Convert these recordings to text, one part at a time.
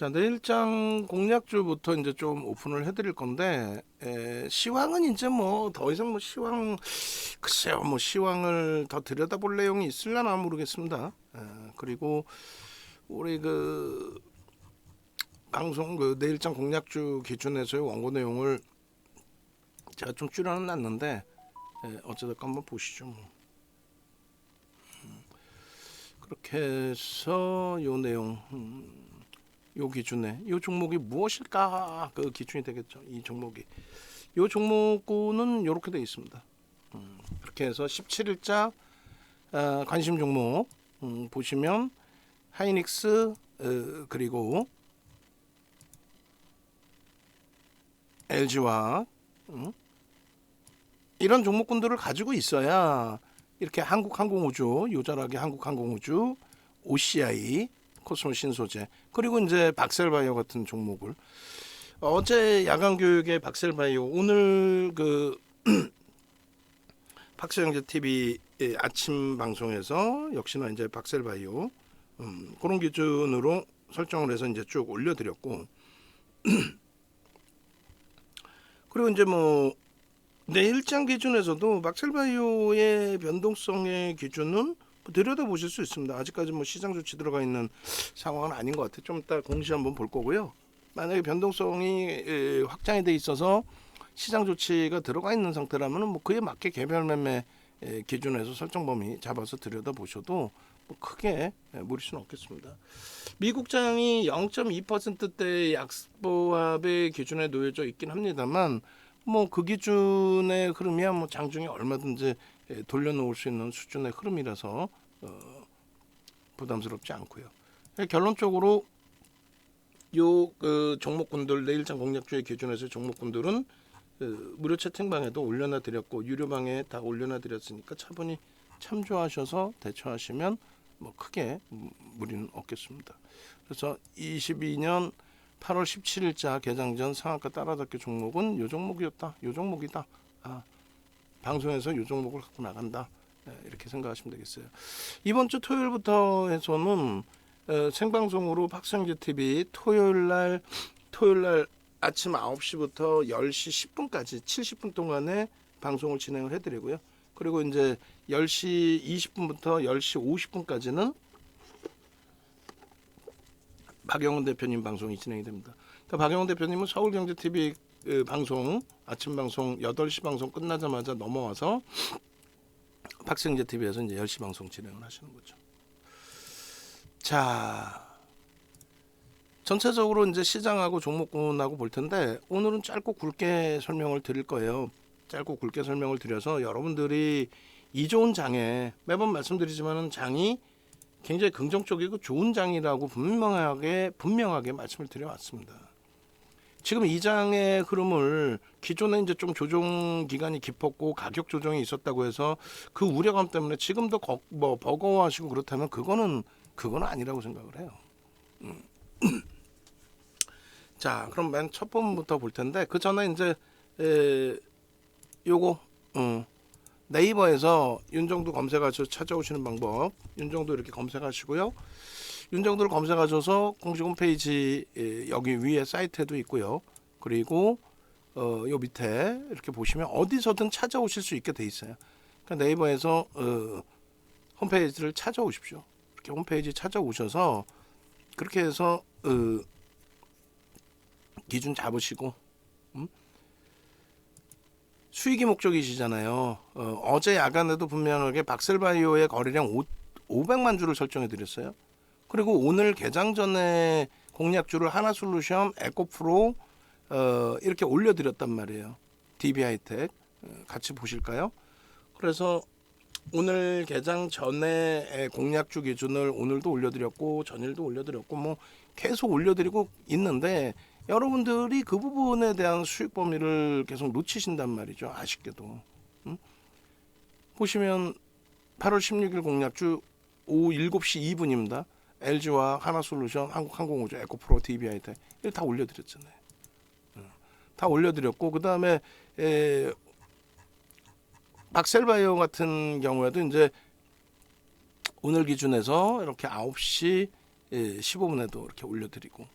자, 내일장 공략주부터 이제 좀 오픈을 해드릴 건데, 시황은 이제 뭐 더 이상 뭐 시황, 글쎄요, 뭐 시황을 더 들여다볼 내용이 있을려나 모르겠습니다. 그리고 우리 그 방송 그 내일장 공략주 기준에서의 원고 내용을 제가 좀 줄여는 놨는데, 어찌됐건 한번 보시죠. 뭐. 그렇게 해서 요 내용. 요 기준에 요 종목이 무엇일까 그 기준이 되겠죠. 이 종목이 요 종목군은 이렇게 되어 있습니다. 이렇게 해서 17일자 관심 종목 보시면 하이닉스 그리고 LG화 이런 종목군들을 가지고 있어야 이렇게 한국항공우주 요절하게 한국항공우주 OCI 코스모 신소재 그리고 이제 박셀바이오 같은 종목을 어제 야간 교육의 박셀바이오 오늘 그 박세영재 TV 아침 방송에서 역시나 이제 박셀바이오 그런 기준으로 설정을 해서 이제 쭉 올려드렸고 그리고 이제 뭐 내일장 기준에서도 박셀바이오의 변동성의 기준은 들여다 보실 수 있습니다. 아직까지 뭐 시장 조치 들어가 있는 상황은 아닌 것 같아요. 좀 이따 공시 한번 볼 거고요. 만약에 변동성이 확장이 돼 있어서 시장 조치가 들어가 있는 상태라면 뭐 그에 맞게 개별 매매 기준에서 설정 범위 잡아서 들여다 보셔도 뭐 크게 무리수는 없겠습니다. 미국장이 0.2%대 약보합의 기준에 놓여져 있긴 합니다만 뭐 그 기준의 흐름이야 뭐 장중에 얼마든지 돌려놓을 수 있는 수준의 흐름이라서 부담스럽지 않고요. 결론적으로 요 그 종목군들 내일장 공략주의 기준에서 종목군들은 무료 채팅방에도 올려놔 드렸고 유료방에 다 올려놔 드렸으니까 차분히 참조하셔서 대처하시면 뭐 크게 무리는 없겠습니다. 그래서 22년 8월 17일자 개장 전 상한가 따라잡기 종목은 요 종목이었다. 요 종목이다. 방송에서 요 종목을 갖고 나간다. 이렇게 생각하시면 되겠어요. 이번 주 토요일부터 해서는 생방송으로 박성재 TV 토요일 날 아침 9시부터 10시 10분까지 70분 동안에 방송을 진행을 해드리고요. 그리고 이제 10시 20분부터 10시 50분까지는 박영훈 대표님 방송이 진행이 됩니다. 그러니까 박영훈 대표님은 서울경제TV 방송 아침 방송 8시 방송 끝나자마자 넘어와서 박성재 TV에서 이제 10시 방송 진행을 하시는 거죠. 자, 전체적으로 이제 시장하고 종목군하고 볼 텐데 오늘은 짧고 굵게 설명을 드릴 거예요. 짧고 굵게 설명을 드려서 여러분들이 이 좋은 장에 매번 말씀드리지만은 장이 굉장히 긍정적이고 좋은 장이라고 분명하게 말씀을 드려왔습니다. 지금 이 장의 흐름을 기존에 이제 좀 조정 기간이 깊었고 가격 조정이 있었다고 해서 그 우려감 때문에 지금도 뭐 버거워하시고 그렇다면 그거는 아니라고 생각을 해요. 자, 그럼 맨 첫 번부터 볼 텐데 그 전에 이제 요거 네이버에서 윤정도 검색하셔서 찾아오시는 방법 윤정도 이렇게 검색하시고요. 윤정도를 검색하셔서 공식 홈페이지 여기 위에 사이트에도 있고요. 그리고 요 밑에 이렇게 보시면 어디서든 찾아오실 수 있게 돼 있어요. 그러니까 네이버에서 홈페이지를 찾아오십시오. 이렇게 홈페이지 찾아오셔서 그렇게 해서 기준 잡으시고 수익이 목적이시잖아요. 어제 야간에도 분명하게 박셀바이오의 거래량 500만 주를 설정해 드렸어요. 그리고 오늘 개장 전에 공략주를 하나솔루션, 에코프로 이렇게 올려드렸단 말이에요. DB하이텍 같이 보실까요? 그래서 오늘 개장 전에 공략주 기준을 오늘도 올려드렸고 전일도 올려드렸고 뭐 계속 올려드리고 있는데 여러분들이 그 부분에 대한 수익 범위를 계속 놓치신단 말이죠. 아쉽게도. 보시면 8월 16일 공략주 오후 7시 2분입니다. LG와 하나솔루션, 한국항공우주, 에코프로, DB하이텍 이거 다 올려드렸잖아요. 다 올려드렸고 그 다음에 박셀바이오 같은 경우에도 이제 오늘 기준에서 이렇게 9시 15분에도 이렇게 올려드리고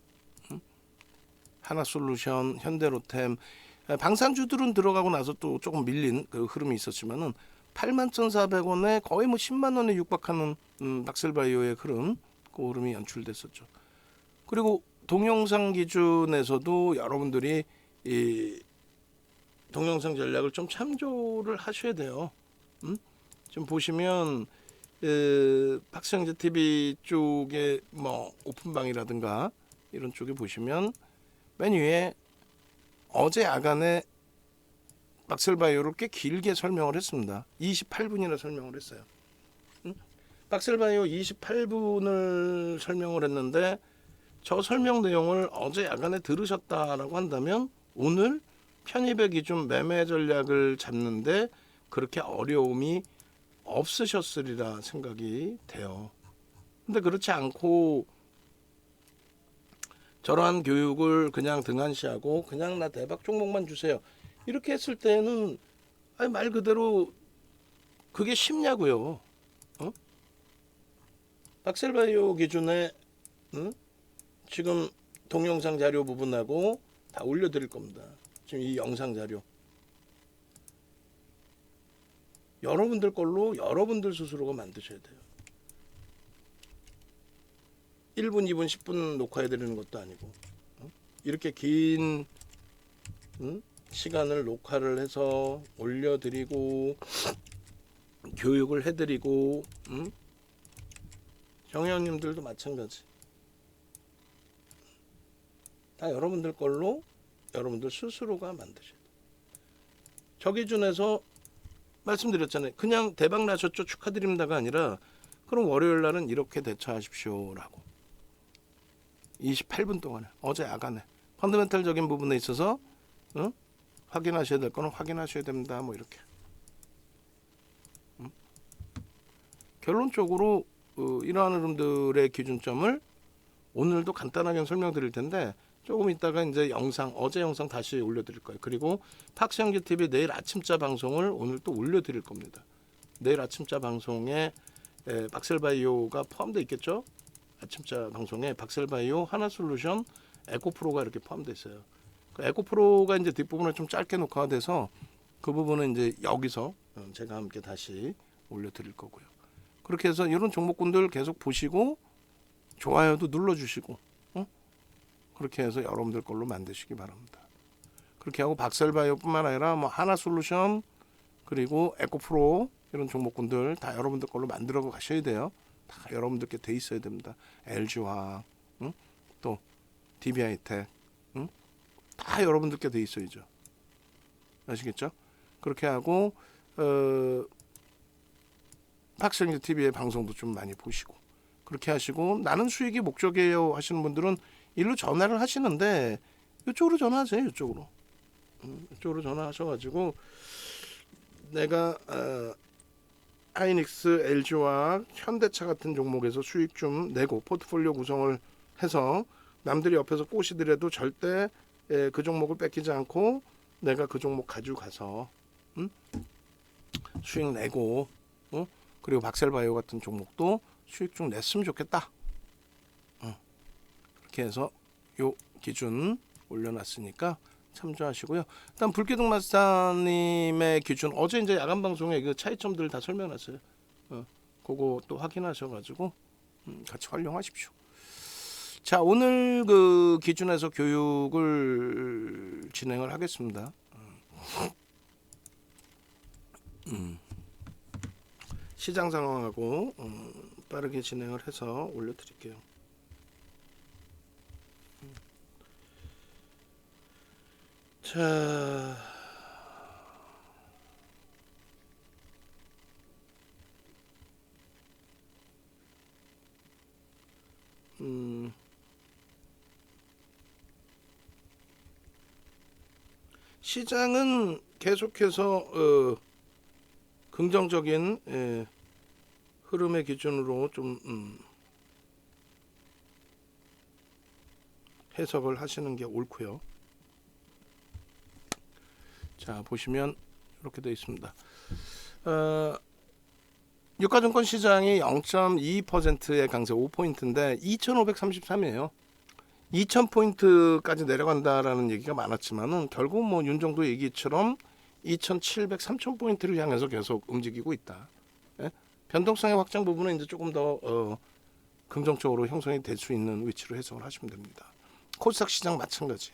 하나솔루션, 현대로템, 방산주들은 들어가고 나서 또 조금 밀린 그 흐름이 있었지만은 81,400원에 거의 뭐 10만 원에 육박하는 박셀바이오의 흐름, 그 흐름이 연출됐었죠. 그리고 동영상 기준에서도 여러분들이 이 동영상 전략을 좀 참조를 하셔야 돼요. 지금 보시면 박성재 TV 쪽에 뭐 오픈방이라든가 이런 쪽에 보시면 맨 위에 어제 야간에 박셀바이오를 꽤 길게 설명을 했습니다. 28분이나 설명을 했어요. 박셀바이오 28분을 설명을 했는데 저 설명 내용을 어제 야간에 들으셨다라고 한다면 오늘 편입의 기준 매매 전략을 잡는데 그렇게 어려움이 없으셨으리라 생각이 돼요. 근데 그렇지 않고 저러한 교육을 그냥 등한시하고 그냥 나 대박 종목만 주세요. 이렇게 했을 때는 말 그대로 그게 쉽냐고요. 박셀바이오 기준에 지금 동영상 자료 부분하고 다 올려드릴 겁니다. 지금 이 영상 자료 여러분들 걸로 여러분들 스스로가 만드셔야 돼요. 1분, 2분, 10분 녹화해드리는 것도 아니고 이렇게 긴 시간을 녹화를 해서 올려드리고 교육을 해드리고 정혜원님들도 마찬가지. 다 여러분들 걸로 여러분들 스스로가 만드셔야 돼요. 저 기준에서 말씀드렸잖아요. 그냥 대박 나셨죠 축하드립니다가 아니라 그럼 월요일 날은 이렇게 대처하십시오라고. 28분 동안에 어제 야간에 펀더멘탈적인 부분에 있어서 확인하셔야 될 거는 확인하셔야 됩니다. 뭐 이렇게. 결론적으로 이러한 흐름들의 기준점을 오늘도 간단하게 설명드릴 텐데 조금 있다가 이제 어제 영상 다시 올려드릴 거예요. 그리고 박성규 TV 내일 아침자 방송을 오늘 또 올려드릴 겁니다. 내일 아침자 방송에 박셀바이오가 포함되어 있겠죠? 아침자 방송에 박셀바이오, 하나솔루션, 에코프로가 이렇게 포함되어 있어요. 그 에코프로가 이제 뒷부분에 좀 짧게 녹화돼서 그 부분은 이제 여기서 제가 함께 다시 올려드릴 거고요. 그렇게 해서 이런 종목군들 계속 보시고 좋아요도 눌러주시고 그렇게 해서 여러분들 걸로 만드시기 바랍니다. 그렇게 하고 박셀바이오뿐만 아니라 뭐 하나솔루션 그리고 에코프로 이런 종목군들 다 여러분들 걸로 만들어 가셔야 돼요. 다 여러분들께 돼 있어야 됩니다. LG화학, 또 DB하이텍, 다 여러분들께 돼 있어야죠. 아시겠죠? 그렇게 하고 박성규 TV의 방송도 좀 많이 보시고 그렇게 하시고 나는 수익이 목적이에요 하시는 분들은 일로 전화를 하시는데 이쪽으로 전화하세요. 이쪽으로 전화하셔가지고 내가 하이닉스, LG화학, 현대차 같은 종목에서 수익 좀 내고 포트폴리오 구성을 해서 남들이 옆에서 꼬시더라도 절대 그 종목을 뺏기지 않고 내가 그 종목 가지고 가서 수익 내고 그리고 박셀바이오 같은 종목도 수익 좀 냈으면 좋겠다. 그렇게 해서 요 기준 올려놨으니까 참조하시고요. 일단 불기둥 마스터님의 기준 어제 이제 야간 방송에 그 차이점들 다 설명했어요. 그거 또 확인하셔가지고 같이 활용하십시오. 자, 오늘 그 기준에서 교육을 진행을 하겠습니다. 시장 상황하고 빠르게 진행을 해서 올려드릴게요. 자, 시장은 계속해서 긍정적인 흐름의 기준으로 좀 해석을 하시는 게 옳고요. 자, 보시면 이렇게 되어 있습니다. 유가증권 시장이 0.2%의 강세 5포인트인데 2533이에요. 2000포인트까지 내려간다라는 얘기가 많았지만은 결국 뭐 윤정도 얘기처럼 2700, 3000포인트를 향해서 계속 움직이고 있다. 예? 변동성의 확장 부분은 이제 조금 더 긍정적으로 형성이 될 수 있는 위치로 해석을 하시면 됩니다. 코스닥 시장 마찬가지.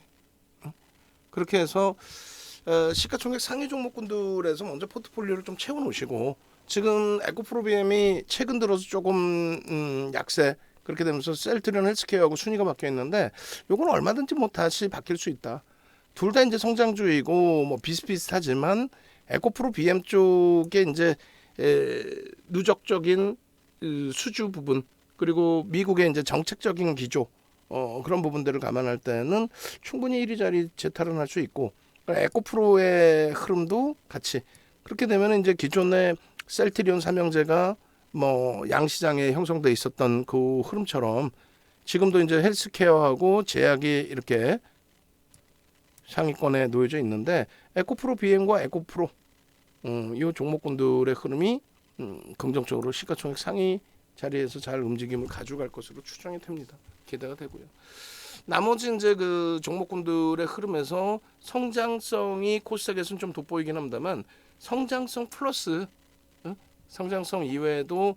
그렇게 해서 시가총액 상위 종목군들에서 먼저 포트폴리오를 좀 채워놓으시고, 지금 에코프로비엠이 최근 들어서 조금 약세, 그렇게 되면서 셀트리온 헬스케어하고 순위가 바뀌어 있는데 요건 얼마든지 뭐 다시 바뀔 수 있다. 둘 다 이제 성장주이고 뭐 비슷비슷하지만 에코프로 BM 쪽에 이제 누적적인 수주 부분, 그리고 미국의 이제 정책적인 기조, 그런 부분들을 감안할 때는 충분히 이리저리 재탈환할 수 있고, 에코프로의 흐름도 같이 그렇게 되면 이제 기존의 셀트리온 삼형제가 뭐 양시장에 형성돼 있었던 그 흐름처럼 지금도 이제 헬스케어하고 제약이 이렇게 상위권에 놓여져 있는데, 에코프로 BM과 에코프로 이 종목군들의 흐름이 긍정적으로 시가총액 상위 자리에서 잘 움직임을 가져갈 것으로 추정이 됩니다. 기대가 되고요. 나머지 이제 그 종목군들의 흐름에서 성장성이 코스닥에서는 좀 돋보이긴 합니다만, 성장성 플러스 성장성 이외에도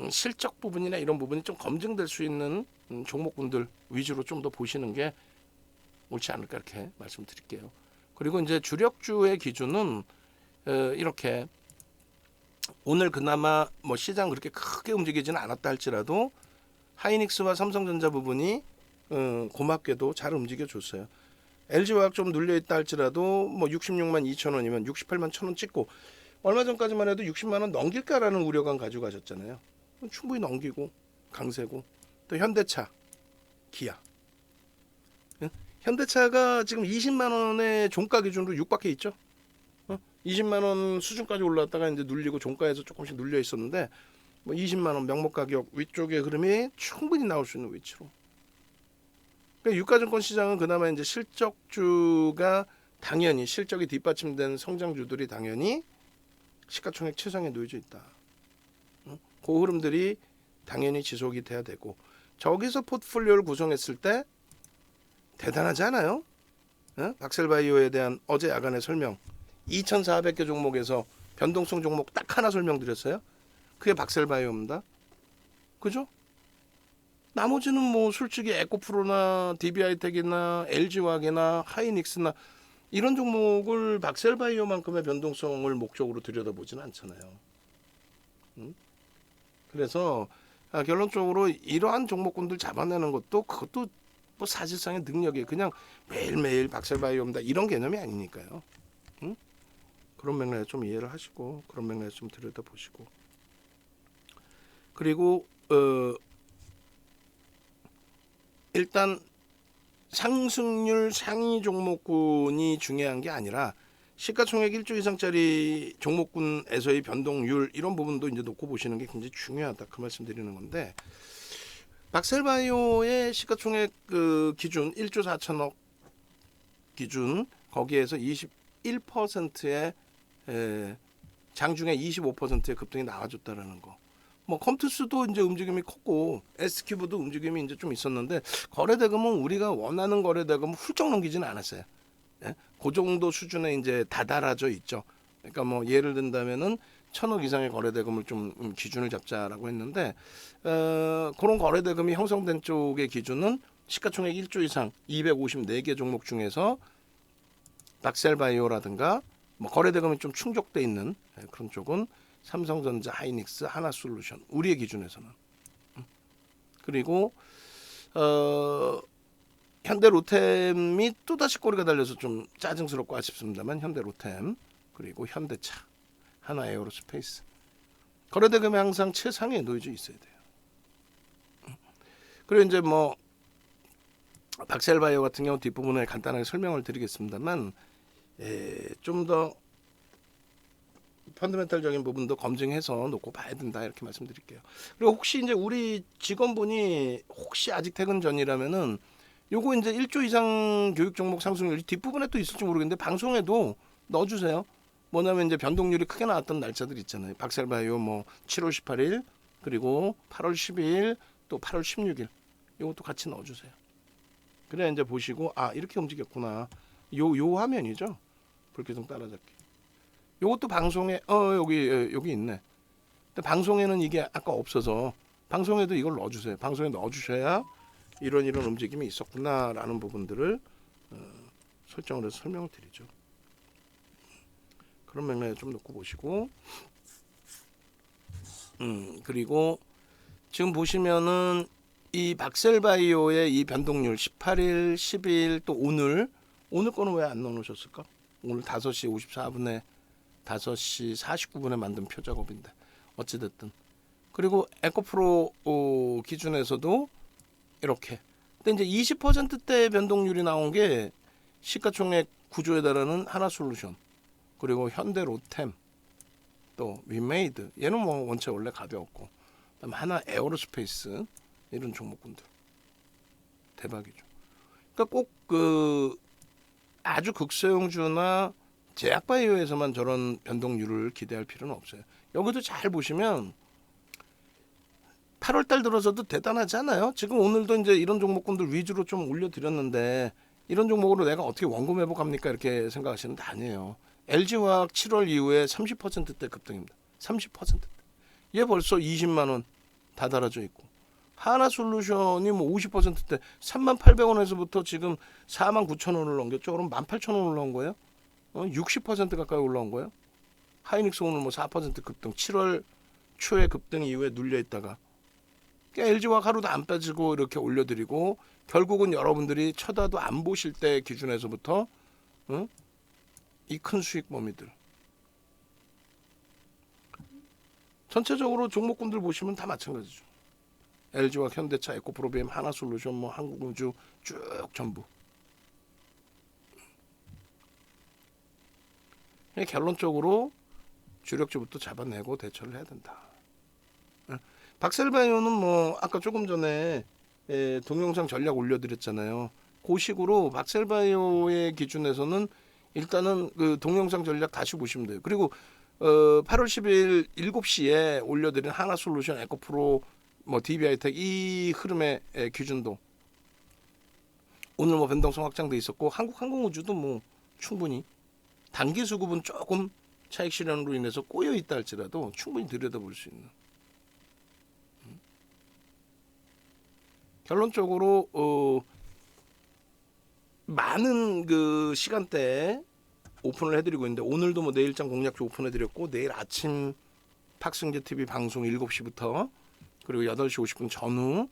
실적 부분이나 이런 부분이 좀 검증될 수 있는 종목군들 위주로 좀 더 보시는 게 옳지 않을까, 이렇게 말씀드릴게요. 그리고 이제 주력주의 기준은 이렇게 오늘 그나마 뭐 시장 그렇게 크게 움직이지는 않았다 할지라도 하이닉스와 삼성전자 부분이 고맙게도 잘 움직여줬어요. LG화학 좀 눌려있다 할지라도 뭐 66만 2천 원이면 68만 1천 원 찍고, 얼마 전까지만 해도 60만 원 넘길까라는 우려감 가지고 가셨잖아요. 충분히 넘기고 강세고, 또 현대차, 기아. 현대차가 지금 20만 원의 종가 기준으로 6밖에 있죠. 20만 원 수준까지 올라왔다가 이제 눌리고 종가에서 조금씩 눌려 있었는데, 뭐 20만 원 명목 가격 위쪽의 흐름이 충분히 나올 수 있는 위치로. 그러니까 유가증권 시장은 그나마 이제 실적주가 당연히 실적이 뒷받침된 성장주들이 당연히 시가총액 최상에 놓여져 있다. 그 흐름들이 당연히 지속이 돼야 되고, 저기서 포트폴리오를 구성했을 때 대단하지 않아요? 박셀바이오에 대한 어제 야간의 설명, 2,400개 종목에서 변동성 종목 딱 하나 설명드렸어요. 그게 박셀바이오입니다. 그죠? 나머지는 뭐 솔직히 에코프로나 DB하이텍이나 LG화학이나 하이닉스나 이런 종목을 박셀바이오만큼의 변동성을 목적으로 들여다보지는 않잖아요. 그래서 결론적으로 이러한 종목군들 잡아내는 것도 그것도 뭐 사실상의 능력이에요. 그냥 매일매일 박셀바이오입니다 이런 개념이 아니니까요. 그런 맥락에 좀 이해를 하시고, 그런 맥락에 좀 들여다보시고, 그리고 일단 상승률 상위 종목군이 중요한 게 아니라 시가총액 1조 이상짜리 종목군에서의 변동률, 이런 부분도 이제 놓고 보시는 게 굉장히 중요하다, 그 말씀 드리는 건데, 박셀바이오의 시가총액 그 기준 1조 4천억 기준, 거기에서 21%의 장중에 25%의 급등이 나와줬다라는 거. 뭐 컴투스도 이제 움직임이 컸고 S큐브도 움직임이 이제 좀 있었는데, 거래대금은 우리가 원하는 거래대금을 훌쩍 넘기지는 않았어요. 예? 그 정도 수준에 이제 다다라져 있죠. 그러니까 뭐 예를 든다면은 1,000억 이상의 거래대금을 좀 기준을 잡자라고 했는데, 그런 거래대금이 형성된 쪽의 기준은 시가총액 1조 이상 254개 종목 중에서 박셀바이오라든가 뭐 거래대금이 좀 충족돼 있는 그런 쪽은 삼성전자, 하이닉스, 하나솔루션, 우리의 기준에서는. 그리고 현대로템이 또다시 꼬리가 달려서 좀 짜증스럽고 아쉽습니다만, 현대로템, 그리고 현대차, 하나에어로스페이스, 거래대금이 항상 최상위에 놓여져 있어야 돼요. 그리고 이제 뭐 박셀바이오 같은 경우 뒷부분에 간단하게 설명을 드리겠습니다만, 좀 더 펀더멘탈적인 부분도 검증해서 놓고 봐야 된다, 이렇게 말씀드릴게요. 그리고 혹시 이제 우리 직원분이 혹시 아직 퇴근 전이라면은 요거 이제 1조 이상 교육 종목 상승률이 뒷부분에 또 있을지 모르겠는데 방송에도 넣어주세요. 뭐냐면 이제 변동률이 크게 나왔던 날짜들 있잖아요. 박셀바이오 뭐 7월 18일, 그리고 8월 12일, 또 8월 16일, 요것도 같이 넣어주세요. 그래 이제 보시고 아 이렇게 움직였구나. 요 화면이죠. 불규정 따라잡기. 요것도 방송에 여기 있네. 근데 방송에는 이게 아까 없어서 방송에도 이걸 넣어주세요. 방송에 넣어주셔야 이런 움직임이 있었구나라는 부분들을 설정을 해서 설명을 드리죠. 그런 맥락에 좀 놓고 보시고 그리고 지금 보시면은 이 박셀바이오의 이 변동률 18일, 10일 또 오늘 거는 왜 안 넣어놓으셨을까? 오늘 5시 54분에 5시 49분에 만든 표 작업인데 어찌됐든 그리고 에코프로 기준에서도 이렇게 근데 이제 20%대 변동률이 나온 게 시가총액 구조에 따르는 하나솔루션 그리고 현대로템 또 위메이드 얘는 뭐 원체 원래 가벼웠고 그다음에 하나 에어로스페이스 이런 종목군들 대박이죠. 그러니까 꼭 그 아주 극소형주나 제약바이오에서만 저런 변동률을 기대할 필요는 없어요. 여기도 잘 보시면 8월달 들어서도 대단하지 않아요? 지금 오늘도 이제 이런 종목군들 위주로 좀 올려드렸는데 이런 종목으로 내가 어떻게 원금 회복합니까? 이렇게 생각하시는데 아니에요. LG화학 7월 이후에 30%대 급등입니다. 30%대. 얘 벌써 20만 원 다 달아져 있고 하나솔루션이 뭐 50%대 38,000원에서부터 지금 49,000원을 넘겼죠. 그럼 18,000원 올라온 거예요? 60% 가까이 올라온 거예요? 하이닉스 오늘 뭐 4% 급등 7월 초에 급등 이후에 눌려 있다가 LG화학 하루도 안 빠지고 이렇게 올려드리고 결국은 여러분들이 쳐다도 안 보실 때 기준에서부터 이 큰 수익 범위들 전체적으로 종목군들 보시면 다 마찬가지죠. LG화학, 현대차, 에코프로비엠, 하나솔루션, 뭐 한국우주 쭉 전부. 결론적으로 주력주부터 잡아내고 대처를 해야 된다. 박셀바이오는 뭐 아까 조금 전에 동영상 전략 올려드렸잖아요. 그 식으로 박셀바이오의 기준에서는 일단은 그 동영상 전략 다시 보시면 돼요. 그리고 8월 10일 7시에 올려드린 하나솔루션, 에코프로, 뭐 DB하이텍 이 흐름의 기준도 오늘 뭐 변동성 확장돼 있었고 한국항공우주도 뭐 충분히 단기 수급은 조금 차익 실현으로 인해서 꼬여 있다 할지라도 충분히 들여다볼 수 있는 결론적으로 많은 그 시간대에 오픈을 해드리고 있는데 오늘도 뭐 내일장 공략주 오픈해드렸고 내일 아침 팍승재 TV 방송 7시부터 그리고 8시 50분 전후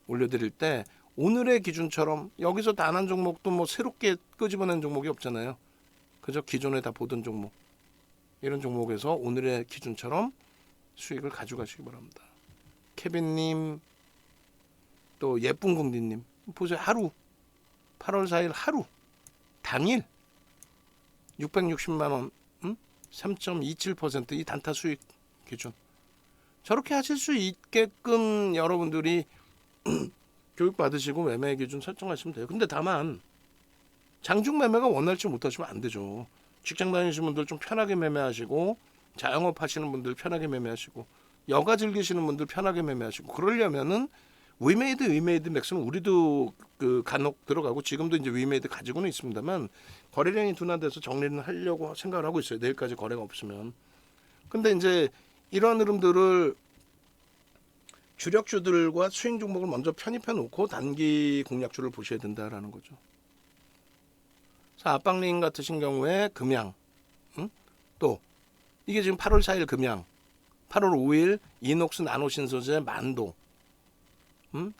올려드릴 때 오늘의 기준처럼 여기서 단 한 종목도 뭐 새롭게 끄집어낸 종목이 없잖아요. 그저 기존에 다 보던 종목 이런 종목에서 오늘의 기준처럼 수익을 가져가시기 바랍니다. 케빈님 또 예쁜 공디님 보세요. 하루 8월 4일 하루 당일 660만 원 3.27%이 단타 수익 기준 저렇게 하실 수 있게끔 여러분들이 교육 받으시고 매매 기준 설정하시면 돼요. 근데 다만 장중 매매가 원활치 못하시면 안 되죠. 직장 다니시는 분들 좀 편하게 매매하시고 자영업 하시는 분들 편하게 매매하시고 여가 즐기시는 분들 편하게 매매하시고 그러려면은 위메이드 맥스는 우리도 그 간혹 들어가고 지금도 이제 위메이드 가지고는 있습니다만 거래량이 둔화돼서 정리는 하려고 생각을 하고 있어요. 내일까지 거래가 없으면. 근데 이제 이러한 흐름들을 주력주들과 수익 종목을 먼저 편입해 놓고 단기 공략주를 보셔야 된다라는 거죠. 자, 압박링 같으신 경우에 금양, 또 이게 지금 8월 4일 금양, 8월 5일 이녹스 나노 신소재 만도,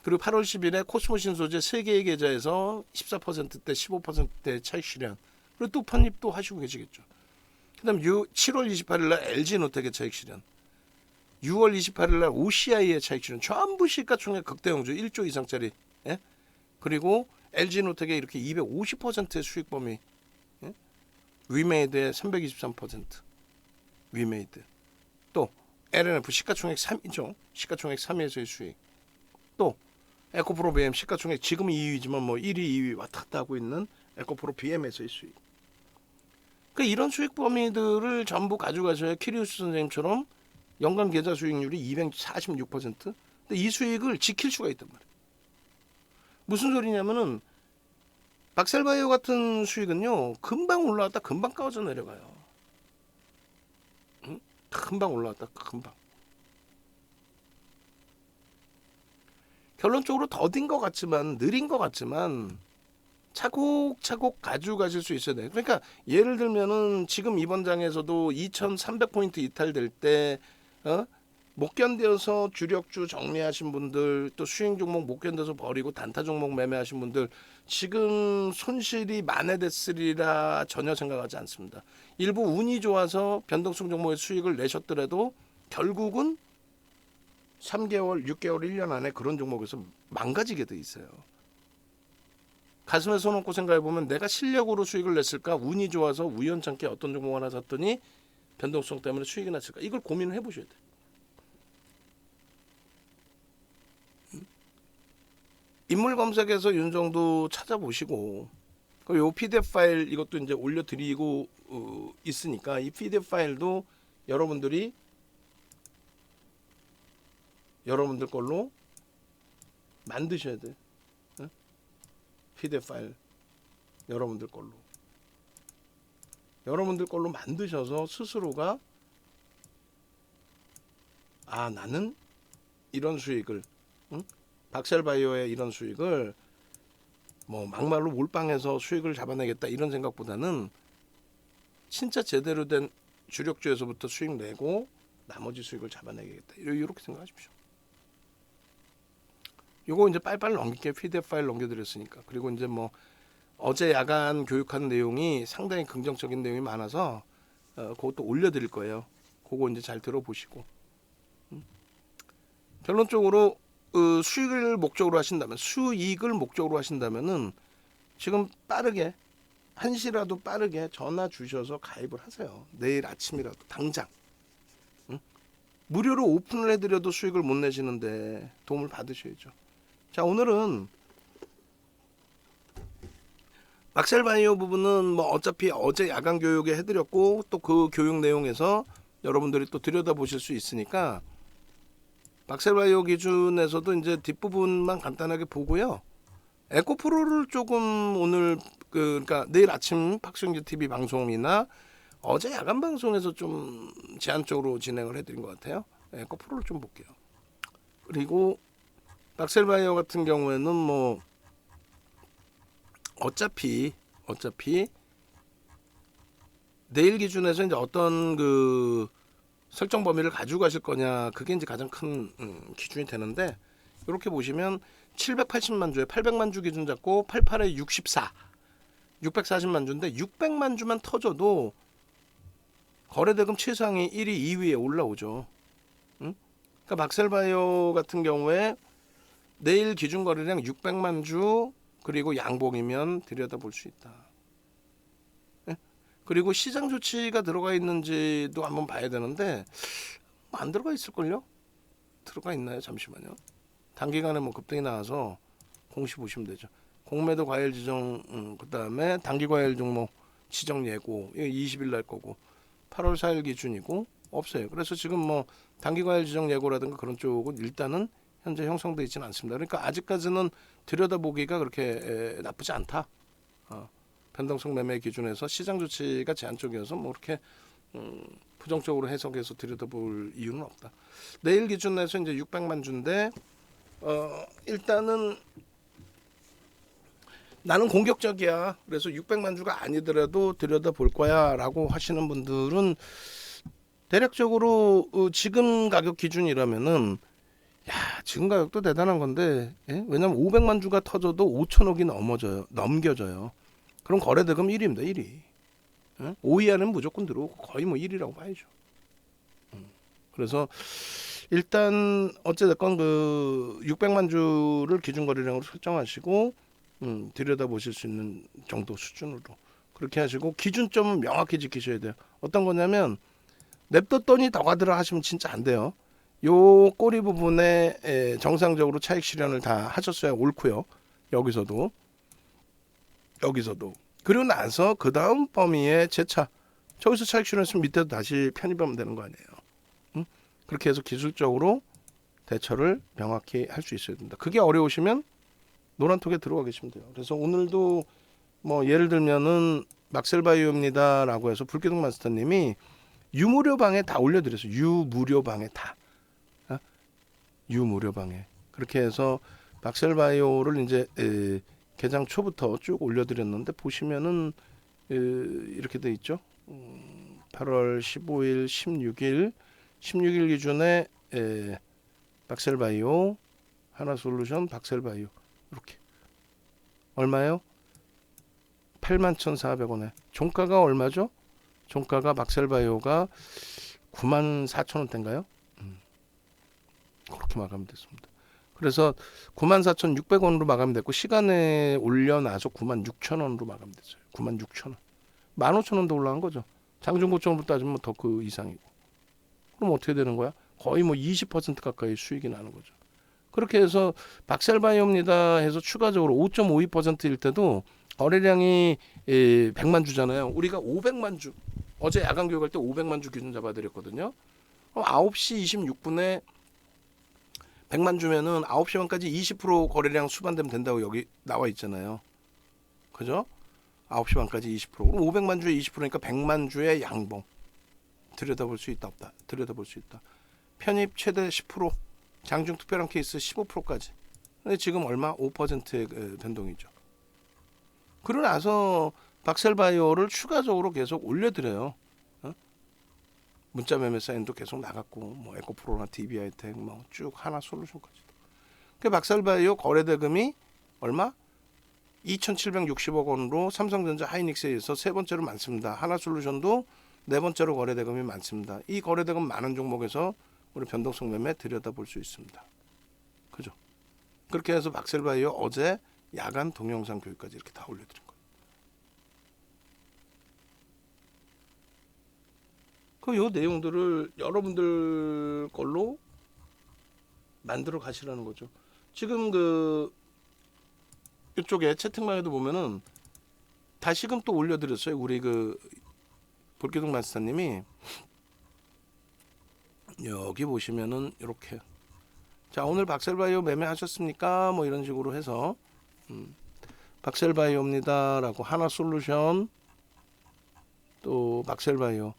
그리고 8월 10일에 코스모 신소재 3개의 계좌에서 14%대 15%대 차익 실현, 그리고 또 편입도 하시고 계시겠죠. 그다음 7월 28일 날 LG노텍의 차익 실현, 6월 28일 날 OCI의 차익 실현, 전부 시가총액 극대형주 1조 이상짜리, 예? 그리고 LG노텍의 이렇게 250%의 수익 범위, 예? 위메이드의 323%, 위메이드, 또 LNF 시가총액 3위죠. 시가총액 3위에서의 수익. 또 에코프로 BM 시가총액 지금 2위지만 뭐 1위, 2위 왔다 갔다 하고 있는 에코프로 BM에서의 수익. 그러니까 이런 수익 범위들을 전부 가져가셔야 키리우스 선생님처럼 연간 계좌 수익률이 246%. 근데 이 수익을 지킬 수가 있단 말이에요. 무슨 소리냐면은 박셀바이오 같은 수익은요 금방 올라왔다 금방 꺼져 내려가요. 응? 금방 올라왔다 금방. 결론적으로 더딘 것 같지만 느린 것 같지만 차곡차곡 가지고 가실 수 있어야 돼요. 그러니까 예를 들면은 지금 이번 장에서도 2,300포인트 이탈될 때 못 견뎌서 주력주 정리하신 분들, 또 수익 종목 못 견뎌서 버리고 단타 종목 매매하신 분들 지금 손실이 만회됐으리라 전혀 생각하지 않습니다. 일부 운이 좋아서 변동성 종목의 수익을 내셨더라도 결국은 3개월, 6개월, 1년 안에 그런 종목에서 망가지게 돼 있어요. 가슴에 손 얹고 생각해보면 내가 실력으로 수익을 냈을까, 운이 좋아서 우연찮게 어떤 종목 하나 샀더니 변동성 때문에 수익이 났을까, 이걸 고민을 해보셔야 돼요. 인물 검색에서 윤정도 찾아보시고 요 PDF 파일 이것도 이제 올려드리고 있으니까 이 PDF 파일도 여러분들 걸로 만드셔야 돼. PDF 파일 여러분들 걸로 만드셔서 스스로가 나는 이런 수익을 박셀바이오의 이런 수익을 뭐 막말로 몰빵해서 수익을 잡아내겠다 이런 생각보다는 진짜 제대로 된 주력주에서부터 수익 내고 나머지 수익을 잡아내겠다 이렇게 생각하십시오. 요거 이제 빨빨 넘길게 PDF 파일 넘겨드렸으니까. 그리고 이제 뭐 어제 야간 교육한 내용이 상당히 긍정적인 내용이 많아서 그것도 올려드릴 거예요. 그거 이제 잘 들어보시고 결론적으로 수익을 목적으로 하신다면은 지금 빠르게 한시라도 빠르게 전화 주셔서 가입을 하세요. 내일 아침이라도 당장. 무료로 오픈을 해드려도 수익을 못 내시는데 도움을 받으셔야죠. 자, 오늘은 박셀바이오 부분은 뭐 어차피 어제 야간 교육에 해드렸고 또 그 교육 내용에서 여러분들이 또 들여다보실 수 있으니까 박셀바이오 기준에서도 이제 뒷부분만 간단하게 보고요. 에코프로를 조금 오늘 그러니까 내일 아침 박승규 TV 방송이나 어제 야간 방송에서 좀 제한적으로 진행을 해드린 것 같아요. 에코프로를 좀 볼게요. 그리고 박셀바이오 같은 경우에는 뭐 어차피 내일 기준에서 이제 어떤 그 설정 범위를 가지고 가실 거냐 그게 이제 가장 큰 기준이 되는데 이렇게 보시면 780만 주에 800만 주 기준 잡고 88에 64 640만 주인데 600만 주만 터져도 거래대금 최상위 1위 2위에 올라오죠. 그러니까 박셀바이오 같은 경우에 내일 기준 거래량 600만 주 그리고 양봉이면 들여다볼 수 있다. 그리고 시장 조치가 들어가 있는지도 한번 봐야 되는데 안 들어가 있을걸요? 들어가 있나요? 잠시만요. 단기간에 뭐 급등이 나와서 공시 보시면 되죠. 공매도 과열 지정 그 다음에 단기 과열 종목 지정 예고 20일 날 거고 8월 4일 기준이고 없어요. 그래서 지금 뭐 단기 과열 지정 예고라든가 그런 쪽은 일단은 현재 형성되어 있지는 않습니다. 그러니까 아직까지는 들여다보기가 그렇게 나쁘지 않다. 변동성 매매 기준에서 시장 조치가 제한적이어서 뭐 그렇게 부정적으로 해석해서 들여다볼 이유는 없다. 내일 기준에서 이제 600만 주인데 일단은 나는 공격적이야. 그래서 600만 주가 아니더라도 들여다볼 거야라고 하시는 분들은 대략적으로 지금 가격 기준이라면은 지금 가격도 대단한 건데 왜냐면 500만 주가 터져도 5천억이 넘겨져요. 그럼 거래대금 1위입니다. 1위. 5위 안은 무조건 들어오고 거의 뭐 1위라고 봐야죠. 그래서 일단 어찌됐건 그 600만 주를 기준 거래량으로 설정하시고 들여다보실 수 있는 정도 수준으로 그렇게 하시고 기준점은 명확히 지키셔야 돼요. 어떤 거냐면 냅뒀더니 더 가더라 하시면 진짜 안 돼요. 요 꼬리 부분에 정상적으로 차익 실현을 다 하셨어야 옳고요. 여기서도 그리고 나서 그 다음 범위에 재차 저기서 차익 실현했으면 밑에도 다시 편입하면 되는 거 아니에요. 그렇게 해서 기술적으로 대처를 명확히 할 수 있어야 된다. 그게 어려우시면 노란톡에 들어가 계시면 돼요. 그래서 오늘도 뭐 예를 들면은 막셀바이오입니다라고 해서 불기둥 마스터님이 유무료 방에 다 올려드렸어요. 유무료 방에 다. 유무료 방에. 그렇게 해서 막셀바이오를 이제 개장 초부터 쭉 올려드렸는데 보시면은 이렇게 돼 있죠. 8월 15일, 16일 기준에 박셀바이오, 하나솔루션, 박셀바이오 이렇게 얼마예요? 81,400원에 종가가 얼마죠? 종가가 박셀바이오가 94,000원대인가요? 그렇게 마감이 됐습니다. 그래서 94,600원으로 마감이 됐고 시간에 올려놔서 96,000원으로 마감이 됐어요. 96,000원. 15,000원도 올라간 거죠. 장중 고점으로 따지면 더 그 이상이고. 그럼 어떻게 되는 거야? 거의 뭐 20% 가까이 수익이 나는 거죠. 그렇게 해서 박셀바이오입니다 해서 추가적으로 5.52%일 때도 거래량이 100만 주잖아요. 우리가 500만 주. 어제 야간 교육할 때 500만 주 기준 잡아드렸거든요. 그럼 9시 26분에 100만 주면은 9시 반까지 20% 거래량 수반되면 된다고 여기 나와 있잖아요. 그죠? 9시 반까지 20%. 그럼 500만 주에 20%니까 100만 주의 양봉. 들여다볼 수 있다 없다. 들여다볼 수 있다. 편입 최대 10%. 장중 특별한 케이스 15%까지. 근데 지금 얼마? 5%의 변동이죠. 그러고 나서 박셀바이오를 추가적으로 계속 올려드려요. 문자 매매 사인도 계속 나갔고 뭐 에코프로나 DB하이텍 뭐 쭉 하나솔루션까지도. 그 박셀바이오 거래대금이 얼마? 2,760억 원으로 삼성전자 하이닉스에서 세 번째로 많습니다. 하나솔루션도 네 번째로 거래대금이 많습니다. 이 거래대금 많은 종목에서 우리 변동성 매매 들여다볼 수 있습니다. 그죠? 그렇게 해서 박셀바이오 어제 야간 동영상 교육까지 이렇게 다 올려드린 거예요. 요 내용들을 여러분들 걸로 만들어 가시라는 거죠. 지금 이쪽에 채팅방에도 보면은 다시금 또 올려드렸어요. 우리 볼기둥 마스터님이 여기 보시면은 이렇게 자 오늘 박셀바이오 매매하셨습니까? 뭐 이런 식으로 해서 박셀바이오입니다라고 하나솔루션 또 박셀바이오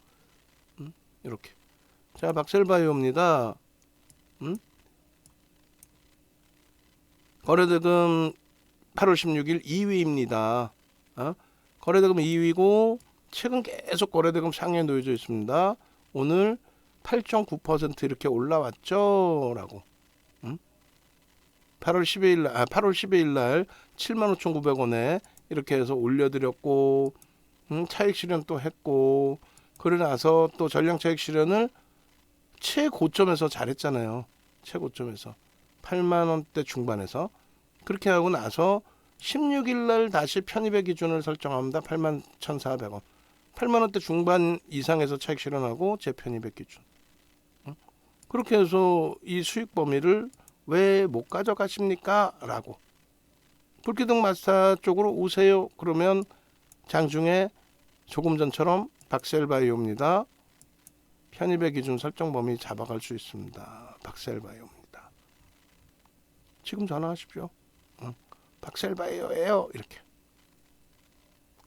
이렇게 자 박셀바이오입니다. 거래대금 8월 16일 2위입니다. 거래대금 2위고 최근 계속 거래대금 상위에 놓여져 있습니다. 오늘 8.9% 이렇게 올라왔죠 라고 8월 12일 날 75,900원에 이렇게 해서 올려드렸고 차익 실현 또 했고 그러고 나서 또 전량 차익 실현을 최고점에서 잘했잖아요. 최고점에서 8만원대 중반에서 그렇게 하고 나서 16일 날 다시 편입의 기준을 설정합니다. 81,400원 8만원대 중반 이상에서 차익 실현하고 재편입의 기준 그렇게 해서 이 수익 범위를 왜 못 가져가십니까? 라고 불기둥 마스터 쪽으로 오세요. 그러면 장중에 조금 전처럼 박셀바이오입니다. 편입의 기준 설정 범위 잡아갈 수 있습니다. 박셀바이오입니다. 지금 전화하십시오. 박셀바이오예요. 이렇게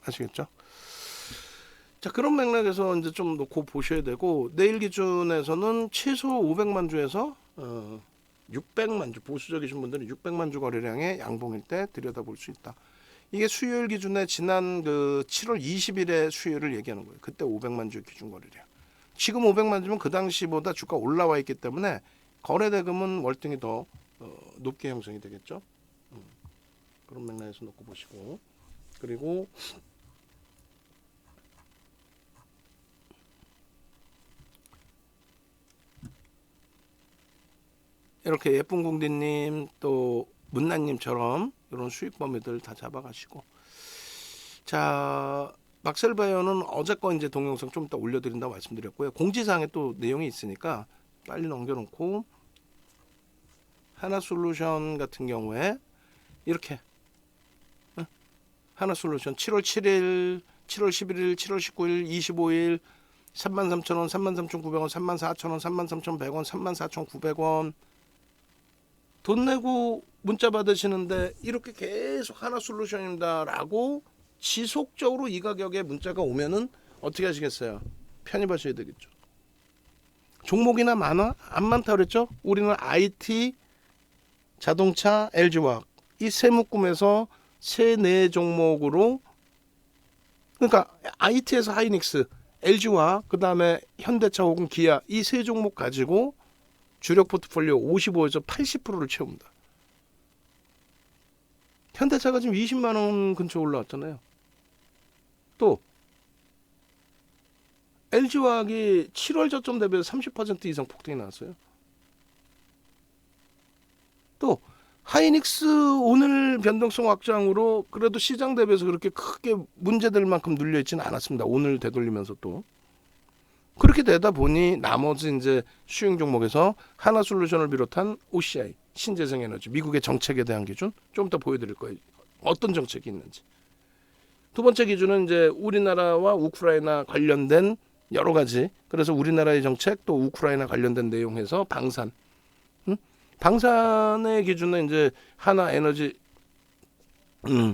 아시겠죠? 자 그런 맥락에서 이제 좀 놓고 보셔야 되고 내일 기준에서는 최소 500만 주에서 600만 주 보수적이신 분들은 600만 주 거래량의 양봉일 때 들여다볼 수 있다. 이게 수요일 기준에 지난 7월 20일의 수요일을 얘기하는 거예요. 그때 500만 주 기준 거래량. 지금 500만 주면 그 당시보다 주가 올라와 있기 때문에 거래대금은 월등히 더 높게 형성이 되겠죠. 그런 맥락에서 놓고 보시고 그리고 이렇게 예쁜 공디님 또 문나님처럼 이런 수익 범위들 다 잡아가시고 자 박셀바이오는 어제 거 이제 동영상 좀 이따 올려드린다고 말씀드렸고요. 공지사항에 또 내용이 있으니까 빨리 넘겨놓고 하나솔루션 같은 경우에 이렇게 하나솔루션 7월 7일, 7월 11일, 7월 19일, 25일 33,000원, 33,900원, 34,000원, 33,100원, 34,900원 돈 내고 문자 받으시는데 이렇게 계속 하나솔루션입니다라고 지속적으로 이 가격에 문자가 오면은 어떻게 하시겠어요? 편입하셔야 되겠죠. 종목이나 많아? 안 많다 그랬죠? 우리는 IT, 자동차, LG화학 이 세 묶음에서 세 네 종목으로, 그러니까 IT에서 하이닉스, LG화학, 그 다음에 현대차 혹은 기아 이 세 종목 가지고 주력 포트폴리오 55에서 80%를 채웁니다. 현대차가 지금 20만 원 근처 올라왔잖아요. 또 LG화학이 7월 저점 대비해서 30% 이상 폭등이 나왔어요. 또 하이닉스 오늘 변동성 확장으로 그래도 시장 대비해서 그렇게 크게 문제될 만큼 눌려있지는 않았습니다. 오늘 되돌리면서 또 그렇게 되다 보니 나머지 이제 수익 종목에서 하나솔루션을 비롯한 OCI 신재생에너지 미국의 정책에 대한 기준 좀 이따 보여드릴 거예요. 어떤 정책이 있는지. 두 번째 기준은 이제 우리나라와 우크라이나 관련된 여러 가지, 그래서 우리나라의 정책 또 우크라이나 관련된 내용에서 방산, 방산의 기준은 이제 하나 에너지,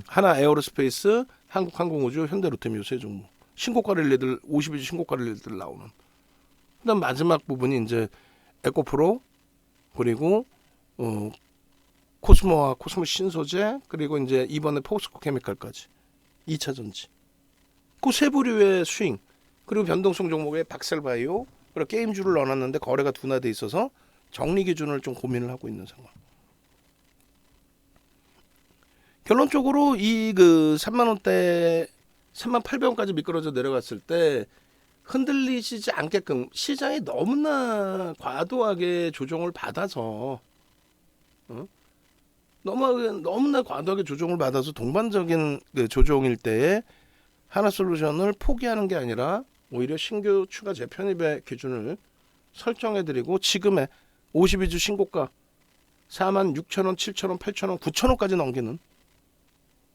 하나 에어로스페이스, 한국항공우주, 현대로템 요새 종목 신고가를 내들 50일 신고가를 내들 나오는. 그다음 마지막 부분이 이제 에코프로, 그리고 코스모와 코스모 신소재, 그리고 이제 이번에 포스코 케미칼까지 2차 전지. 그 세 부류의 스윙, 그리고 변동성 종목에 박셀바이오, 그리고 게임주를 넣어놨는데 거래가 둔화돼 있어서 정리 기준을 좀 고민을 하고 있는 상황. 결론적으로 이 그 3만 원대 3,800원까지 미끄러져 내려갔을 때 흔들리시지 않게끔 시장이 너무나 과도하게 조정을 받아서 너무나 과도하게 조정을 받아서 동반적인 그 조정일 때에 하나솔루션을 포기하는 게 아니라 오히려 신규 추가 재편입의 기준을 설정해드리고 지금의 52주 신고가 46,000원, 7,000원, 8,000원, 9,000원까지 넘기는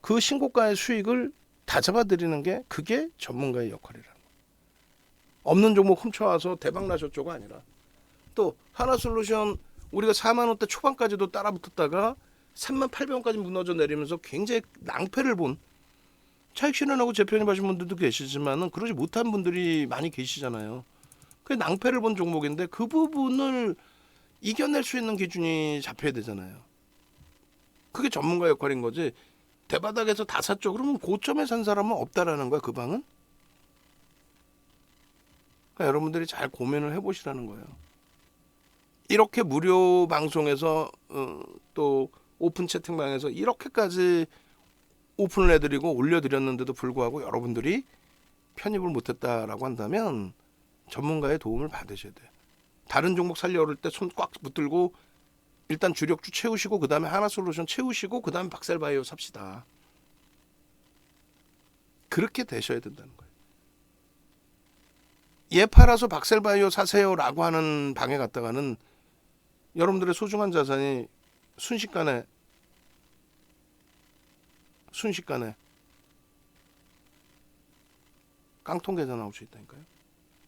그 신고가의 수익을 다 잡아드리는 게 그게 전문가의 역할이라는 거예요. 없는 종목 훔쳐와서 대박 나셨죠가 아니라 또 하나솔루션 우리가 4만 원대 초반까지도 따라붙었다가 38,000원까지 무너져 내리면서 굉장히 낭패를 본, 차익 실현하고 재편입하신 분들도 계시지만은 그러지 못한 분들이 많이 계시잖아요. 그 낭패를 본 종목인데 그 부분을 이겨낼 수 있는 기준이 잡혀야 되잖아요. 그게 전문가 역할인 거지. 대바닥에서 다 샀죠. 그러면 고점에 산 사람은 없다라는 거야, 그 방은. 그러니까 여러분들이 잘 고민을 해보시라는 거예요. 이렇게 무료 방송에서 또 오픈 채팅방에서 이렇게까지 오픈을 해드리고 올려드렸는데도 불구하고 여러분들이 편입을 못했다라고 한다면 전문가의 도움을 받으셔야 돼요. 다른 종목 살려고 할 때 손 꽉 붙들고 일단 주력주 채우시고 그 다음에 하나솔루션 채우시고 그 다음에 박셀바이오 삽시다. 그렇게 되셔야 된다는 거예요. 얘 팔아서 박셀바이오 사세요라고 하는 방에 갔다가는 여러분들의 소중한 자산이 순식간에 깡통 계좌 나올 수 있다니까요.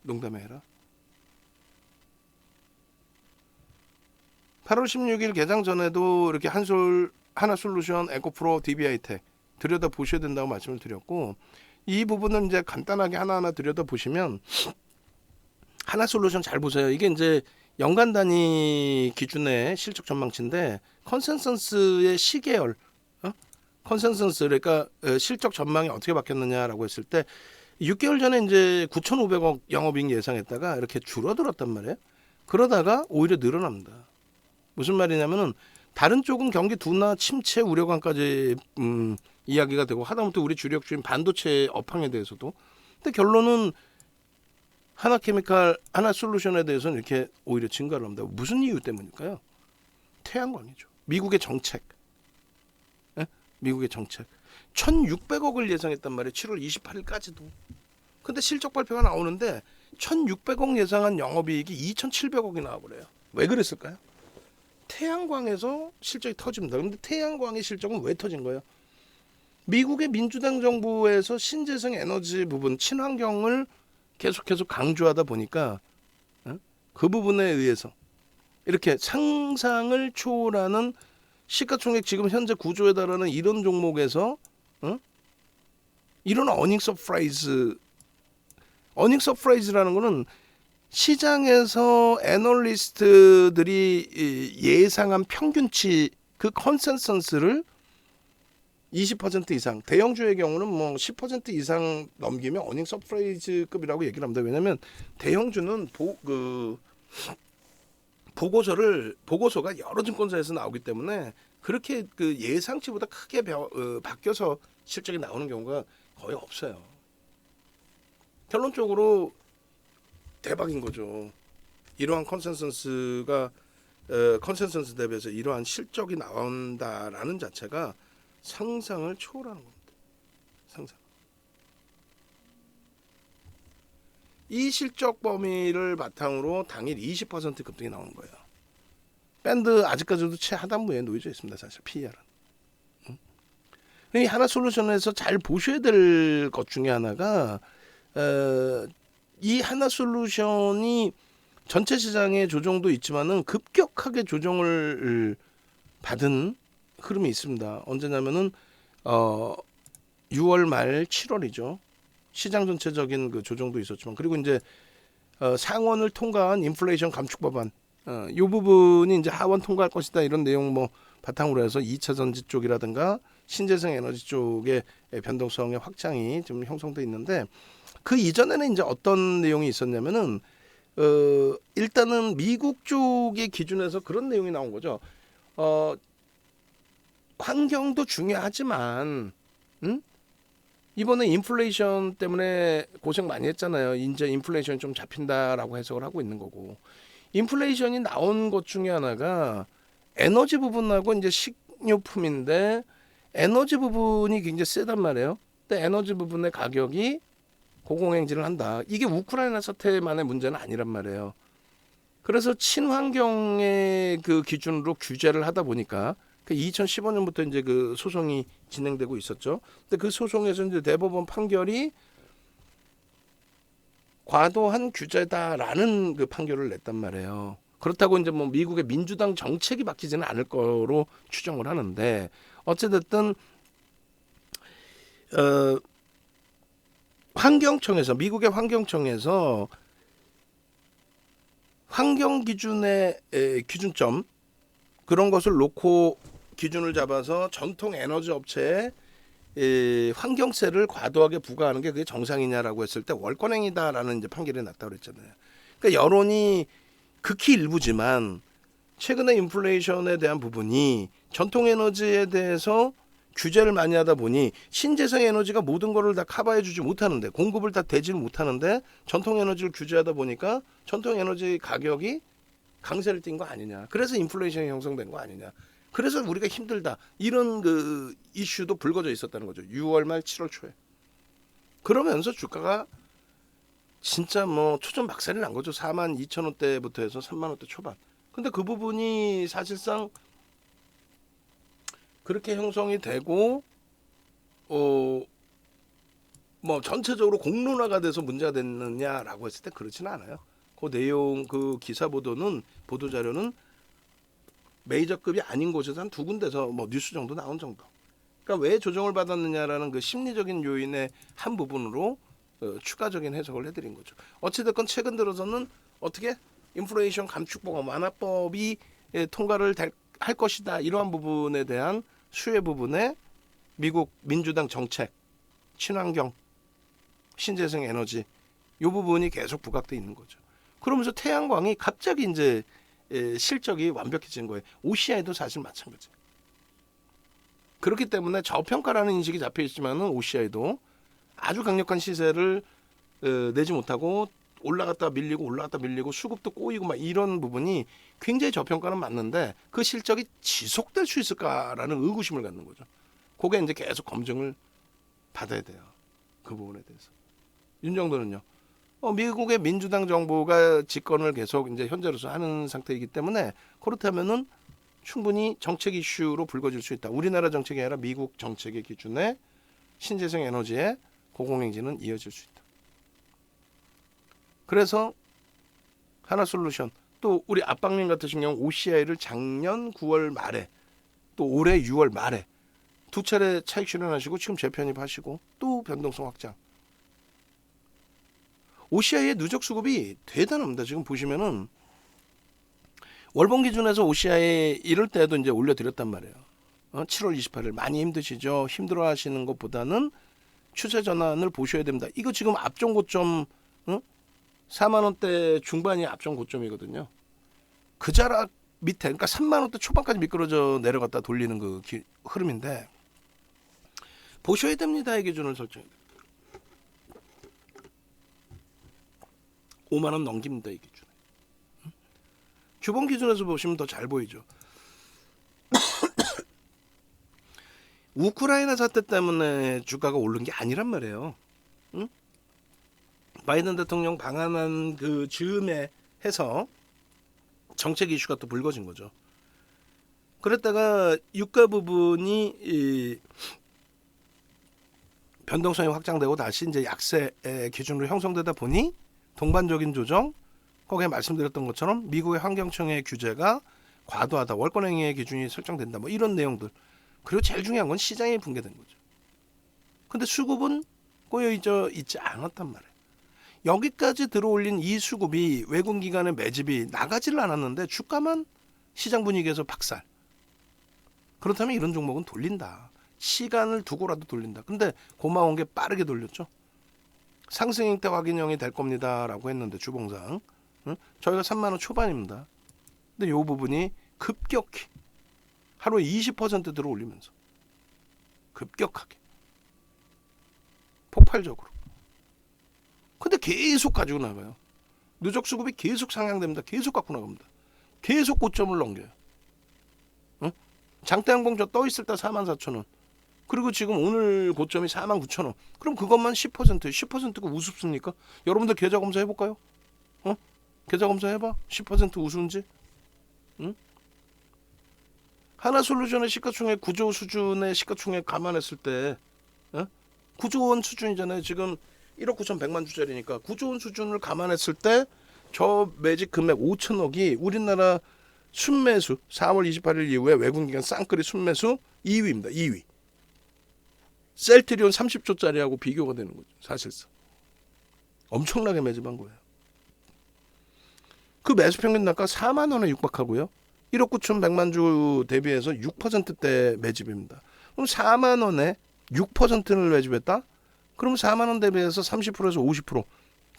농담해 해라. 8월 16일 개장 전에도 이렇게 하나솔루션, 에코프로, DB하이텍 들여다 보셔야 된다고 말씀을 드렸고, 이 부분은 이제 간단하게 하나하나 들여다 보시면 하나솔루션 잘 보세요. 이게 이제 연간 단위 기준의 실적 전망치인데 컨센서스의 시계열, 컨센서스 그러니까 실적 전망이 어떻게 바뀌었느냐라고 했을 때 6개월 전에 이제 9,500억 영업이익 예상했다가 이렇게 줄어들었단 말이에요. 그러다가 오히려 늘어납니다. 무슨 말이냐면은 다른 쪽은 경기 둔화, 침체 우려감까지 이야기가 되고 하다못해 우리 주력주인 반도체 업황에 대해서도. 근데 결론은 하나케미칼, 하나솔루션에 대해서는 이렇게 오히려 증가를 합니다. 무슨 이유 때문일까요? 태양광이죠. 미국의 정책. 미국의 정책. 1,600억을 예상했단 말이에요. 7월 28일까지도. 근데 실적 발표가 나오는데 1,600억 예상한 영업이익이 2,700억이 나와버려요. 왜 그랬을까요? 태양광에서 실적이 터집니다. 그런데 태양광의 실적은 왜 터진 거예요? 미국의 민주당 정부에서 신재생 에너지 부분, 친환경을 계속해서 강조하다 보니까 그 부분에 의해서 이렇게 상상을 초월하는 시가총액 지금 현재 9조에 달하는 이런 종목에서 이런 어닝 서프라이즈라는 거는 시장에서 애널리스트들이 예상한 평균치 그 컨센서스를 20% 이상, 대형주의 경우는 뭐 10% 이상 넘기면 어닝 서프라이즈급이라고 얘기를 합니다. 왜냐하면 대형주는 보고서가 여러 증권사에서 나오기 때문에 그렇게 그 예상치보다 크게 바뀌어서 실적이 나오는 경우가 거의 없어요. 결론적으로 대박인 거죠. 이러한 컨센서스 대비해서 이러한 실적이 나온다라는 자체가 상상을 초월하는 겁니다. 상상. 이 실적 범위를 바탕으로 당일 20% 급등이 나오는 거예요. 밴드 아직까지도 최하단부에 놓여져 있습니다. 사실 PER은. 이 하나솔루션에서 잘 보셔야 될 것 중에 하나가 이 하나솔루션이 전체 시장의 조정도 있지만은 급격하게 조정을 받은 흐름이 있습니다. 언제냐면은 6월 말 7월이죠. 시장 전체적인 그 조정도 있었지만 그리고 이제 상원을 통과한 인플레이션 감축 법안 이 부분이 이제 하원 통과할 것이다 이런 내용 뭐 바탕으로 해서 2차 전지 쪽이라든가 신재생 에너지 쪽의 변동성의 확장이 좀 형성돼 있는데 그 이전에는 이제 어떤 내용이 있었냐면은 일단은 미국 쪽의 기준에서 그런 내용이 나온 거죠. 환경도 중요하지만 이번에 인플레이션 때문에 고생 많이 했잖아요. 이제 인플레이션이 좀 잡힌다라고 해석을 하고 있는 거고 인플레이션이 나온 것 중에 하나가 에너지 부분하고 이제 식료품인데 에너지 부분이 굉장히 세단 말이에요. 근데 에너지 부분의 가격이 고공행진을 한다. 이게 우크라이나 사태만의 문제는 아니란 말이에요. 그래서 친환경의 그 기준으로 규제를 하다 보니까 2015년부터 이제 그 소송이 진행되고 있었죠. 근데 그 소송에서 이제 대법원 판결이 과도한 규제다라는 그 판결을 냈단 말이에요. 그렇다고 이제 뭐 미국의 민주당 정책이 바뀌지는 않을 거로 추정을 하는데 어찌됐든 미국의 환경청에서 환경 기준의 기준점 그런 것을 놓고 기준을 잡아서 전통 에너지 업체에 환경세를 과도하게 부과하는 게 그게 정상이냐라고 했을 때 월권행위다라는 이제 판결이 났다고 그랬잖아요. 그러니까 여론이 극히 일부지만 최근에 인플레이션에 대한 부분이 전통 에너지에 대해서 규제를 많이 하다 보니 신재생 에너지가 모든 거를 다 커버해 주지 못하는데 공급을 다 대지를 못하는데 전통 에너지를 규제하다 보니까 전통 에너지 가격이 강세를 띈 거 아니냐. 그래서 인플레이션이 형성된 거 아니냐. 그래서 우리가 힘들다. 이런 그 이슈도 불거져 있었다는 거죠. 6월 말 7월 초에. 그러면서 주가가 진짜 뭐 초전박살이 난 거죠. 42,000원대부터 해서 3만원대 초반. 근데 그 부분이 사실상 그렇게 형성이 되고 뭐 전체적으로 공론화가 돼서 문제가 됐느냐라고 했을 때 그렇지는 않아요. 그 내용 그 기사 보도 자료는 메이저급이 아닌 곳에서 한 두 군데서 뭐 뉴스 정도 나온 정도. 그러니까 왜 조정을 받았느냐라는 그 심리적인 요인의 한 부분으로 추가적인 해석을 해드린 거죠. 어찌됐건 최근 들어서는 어떻게 인플레이션 감축법 완화법이 통과를 할 것이다 이러한 부분에 대한 수혜 부분에 미국 민주당 정책, 친환경, 신재생 에너지 이 부분이 계속 부각돼 있는 거죠. 그러면서 태양광이 갑자기 이제 실적이 완벽해진 거예요. OCI도 사실 마찬가지. 그렇기 때문에 저평가라는 인식이 잡혀 있지만은 OCI도 아주 강력한 시세를 내지 못하고 올라갔다 밀리고 수급도 꼬이고 막 이런 부분이 굉장히 저평가는 맞는데 그 실적이 지속될 수 있을까라는 의구심을 갖는 거죠. 그게 이제 계속 검증을 받아야 돼요. 그 부분에 대해서. 윤 정도는요. 미국의 민주당 정부가 집권을 계속 이제 현재로서 하는 상태이기 때문에 그렇다면은 충분히 정책 이슈로 불거질 수 있다. 우리나라 정책이 아니라 미국 정책의 기준에 신재생 에너지의 고공행진은 이어질 수 있다. 그래서 하나솔루션 또 우리 압박님 같으신 경우 OCI를 작년 9월 말에 또 올해 6월 말에 두 차례 차익 실현하시고 지금 재편입하시고 또 변동성 확장. OCI의 누적 수급이 대단합니다. 지금 보시면은 월봉 기준에서 OCI 이럴 때도 이제 올려드렸단 말이에요. 7월 28일 많이 힘드시죠? 힘들어하시는 것보다는 추세 전환을 보셔야 됩니다. 이거 지금 앞전 고점 4만 원대 중반이 앞전 고점이거든요. 그 자락 밑에 그러니까 3만 원대 초반까지 미끄러져 내려갔다 돌리는 그 흐름인데 보셔야 됩니다. 이 기준을 설정해. 5만 원 넘깁니다. 이 기준. 주봉 기준에서 보시면 더 잘 보이죠. 우크라이나 사태 때문에 주가가 오른 게 아니란 말이에요. 응? 바이든 대통령 방한한 그 즈음에 해서 정책 이슈가 또 불거진 거죠. 그랬다가 유가 부분이 이 변동성이 확장되고 다시 이제 약세의 기준으로 형성되다 보니 동반적인 조정, 거기에 말씀드렸던 것처럼 미국의 환경청의 규제가 과도하다, 월권행위의 기준이 설정된다, 뭐 이런 내용들. 그리고 제일 중요한 건 시장이 붕괴된 거죠. 근데 수급은 꼬여 있지 않았단 말이에요. 여기까지 들어올린 이 수급이 외국 기관의 매집이 나가지를 않았는데 주가만 시장 분위기에서 박살. 그렇다면 이런 종목은 돌린다. 시간을 두고라도 돌린다. 근데 고마운 게 빠르게 돌렸죠. 상승 형태 확인형이 될 겁니다라고 했는데 주봉상 저희가 3만 원 초반입니다. 근데 이 부분이 급격히 하루에 20% 들어올리면서 급격하게 폭발적으로. 근데 계속 가지고 나가요. 누적 수급이 계속 상향됩니다. 계속 갖고 나갑니다. 계속 고점을 넘겨요. 장대양봉 저 떠 있을 때 44,000원. 그리고 지금 오늘 고점이 49,000원. 그럼 그것만 10%가 우습습니까? 여러분들 계좌 검사 해볼까요? 계좌 검사 해봐. 10% 우스운지. 하나솔루션의 시가총액 9조 수준의 시가총액 감안했을 때 9조 원 수준이잖아요. 지금 1억 9,100만 주짜리니까 9조 원 수준을 감안했을 때 저 매직 금액 5천억이 우리나라 순매수 4월 28일 이후에 외국기관 쌍끌이 순매수 2위입니다. 2위. 셀트리온 30조짜리하고 비교가 되는 거죠. 사실상. 엄청나게 매집한 거예요. 그 매수 평균 단가 4만 원에 육박하고요. 1억 9,100만 주 대비해서 6%대 매집입니다. 그럼 4만 원에 6%를 매집했다? 그럼 4만 원 대비해서 30%에서 50%. 그러니까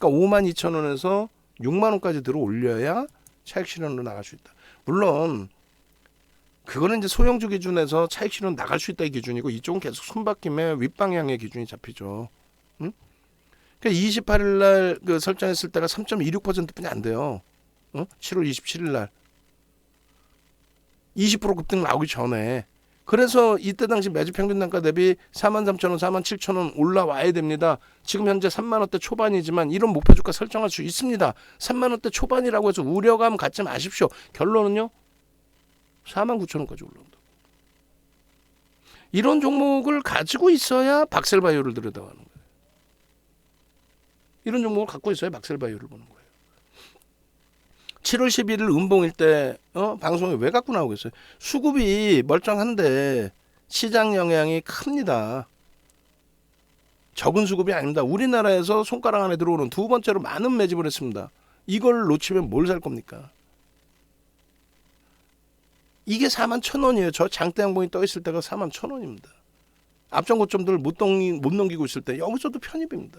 5만 2천 원에서 6만 원까지 들어 올려야 차익 실현으로 나갈 수 있다. 물론 그거는 이제 소형주 기준에서 차익 실현 나갈 수 있다 이 기준이고 이쪽은 계속 손바뀜의 윗방향의 기준이 잡히죠. 그러니까 28일 날 그 설정했을 때가 3.26%뿐이 안 돼요. 7월 27일 날 20% 급등 나오기 전에. 그래서 이때 당시 매집 평균 단가 대비 43,000원, 47,000원 올라와야 됩니다. 지금 현재 3만 원대 초반이지만 이런 목표 주가 설정할 수 있습니다. 3만 원대 초반이라고 해서 우려감 갖지 마십시오. 결론은요. 49,000원까지 올라온다. 이런 종목을 가지고 있어야 박셀바이오를 들여다보는 거예요. 이런 종목을 갖고 있어야 박셀바이오를 보는 거예요. 7월 11일 음봉일 때 방송에 왜 갖고 나오겠어요? 수급이 멀쩡한데 시장 영향이 큽니다. 적은 수급이 아닙니다. 우리나라에서 손가락 안에 들어오는 두 번째로 많은 매집을 했습니다. 이걸 놓치면 뭘 살 겁니까? 이게 41,000원이에요. 저 장대양봉이 떠 있을 때가 41,000원입니다. 앞전 고점들 못 넘기고 있을 때 여기서도 편입입니다.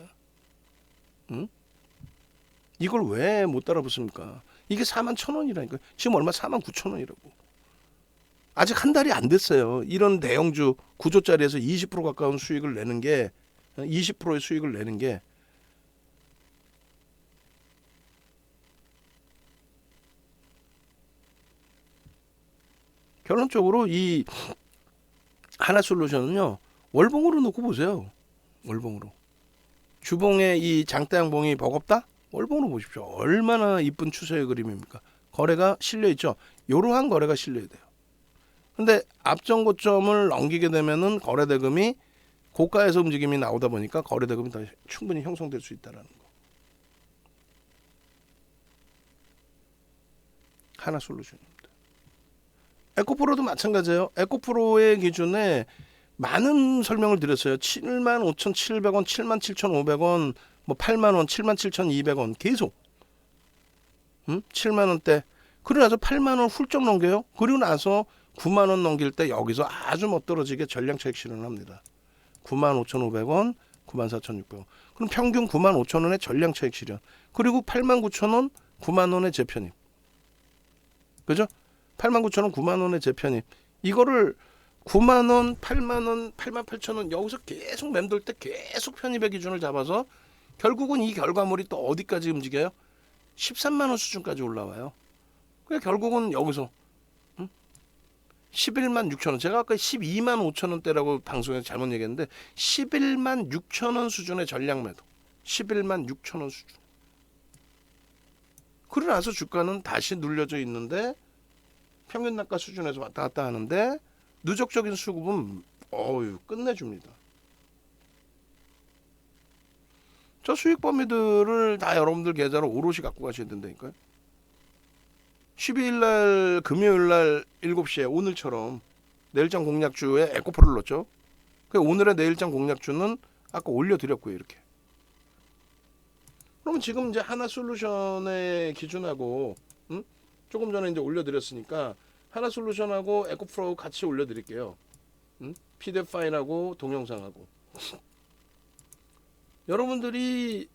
이걸 왜 못 따라붙습니까? 이게 41,000원이라니까요. 지금 얼마? 49,000원이라고. 아직 한 달이 안 됐어요. 이런 대형주 9조짜리에서 20% 가까운 수익을 내는 게 20%의 수익을 내는 게 결론적으로 이 하나솔루션은요. 월봉으로 놓고 보세요. 월봉으로. 주봉의 이 장대양봉이 버겁다? 월봉으로 보십시오. 얼마나 이쁜 추세의 그림입니까? 거래가 실려있죠. 이러한 거래가 실려야 돼요. 근데 앞전 고점을 넘기게 되면은 거래 대금이 고가에서 움직임이 나오다 보니까 거래 대금이 더 충분히 형성될 수 있다는 거. 하나솔루션입니다. 에코프로도 마찬가지예요. 에코프로의 기준에 많은 설명을 드렸어요. 75,700원, 77,500원, 뭐 8만원, 77,200원 계속 7만원대. 그리고 나서 8만원 훌쩍 넘겨요. 그리고 나서 9만원 넘길 때 여기서 아주 멋들어지게 전량 차익 실현을 합니다. 95,500원, 94,600원. 그럼 평균 95,000원의 전량 차익 실현. 그리고 89,000원, 9만원의 재편입. 그죠? 89,000원, 9만원의 재편입. 이거를 9만원, 8만원, 88,000원 여기서 계속 맴돌 때 계속 편입의 기준을 잡아서 결국은 이 결과물이 또 어디까지 움직여요? 13만원 수준까지 올라와요. 그래 결국은 여기서 11만 6천원. 제가 아까 12만 5천원대라고 방송에서 잘못 얘기했는데 11만 6천원 수준의 전량 매도. 11만 6천원 수준. 그러고 나서 주가는 다시 눌려져 있는데 평균 단가 수준에서 왔다 갔다 하는데 누적적인 수급은 끝내줍니다. 저 수익 범위들을 다 여러분들 계좌로 오롯이 갖고 가셔야 된다니까요. 12일 날 금요일 날 7시에 오늘처럼 내일장 공략주에 에코프로를 넣었죠. 오늘의 내일장 공략주는 아까 올려드렸고요. 이렇게. 그러면 지금 이제 하나솔루션의 기준하고 조금 전에 이제 올려드렸으니까 하나솔루션하고 에코프로 같이 올려드릴게요. PDF 파일하고 동영상하고. 여러분들이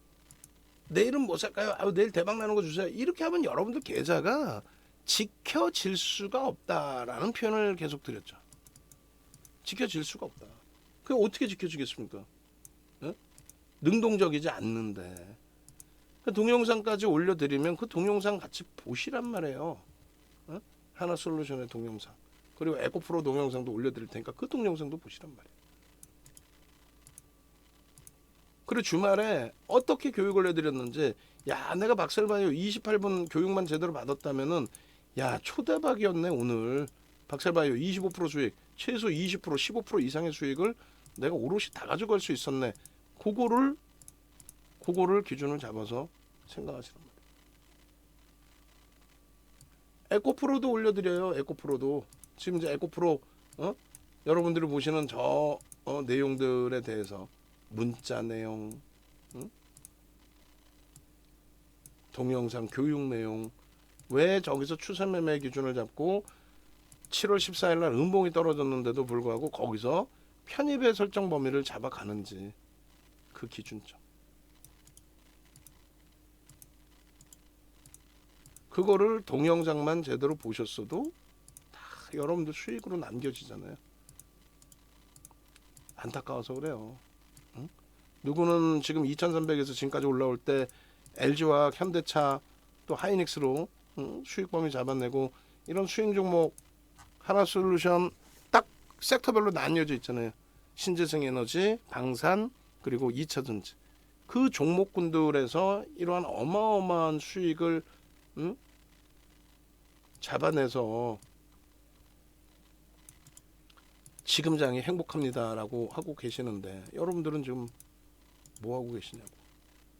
내일은 뭐 살까요? 내일 대박 나는 거 주세요. 이렇게 하면 여러분들 계좌가 지켜질 수가 없다라는 표현을 계속 드렸죠. 지켜질 수가 없다. 그게 어떻게 지켜지겠습니까? 네? 능동적이지 않는데. 그 동영상까지 올려드리면 그 동영상 같이 보시란 말이에요. 네? 하나솔루션의 동영상. 그리고 에코프로 동영상도 올려드릴 테니까 그 동영상도 보시란 말이에요. 그리고 주말에 어떻게 교육을 해드렸는지 내가 박셀바이오 28분 교육만 제대로 받았다면은 초대박이었네. 오늘 박셀바이오 25% 수익 최소 20% 15% 이상의 수익을 내가 오롯이 다 가져갈 수 있었네. 그거를 기준을 잡아서 생각하시란 말이에요. 에코프로도 올려드려요. 에코프로도 지금 이제 에코프로 여러분들이 보시는 저 내용들에 대해서 문자 내용, 동영상 교육 내용, 왜 저기서 추세 매매 기준을 잡고 7월 14일 날 음봉이 떨어졌는데도 불구하고 거기서 편입의 설정 범위를 잡아가는지 그 기준점. 그거를 동영상만 제대로 보셨어도 다 여러분들 수익으로 남겨지잖아요. 안타까워서 그래요. 누구는 지금 2300에서 지금까지 올라올 때 LG화학, 현대차, 또 하이닉스로 수익 범위 잡아내고 이런 수익 종목 하나솔루션 딱 섹터별로 나뉘어져 있잖아요. 신재생 에너지, 방산, 그리고 2차전지. 그 종목군들에서 이러한 어마어마한 수익을 잡아내서 지금 장이 행복합니다라고 하고 계시는데 여러분들은 지금 뭐 하고 계시냐고.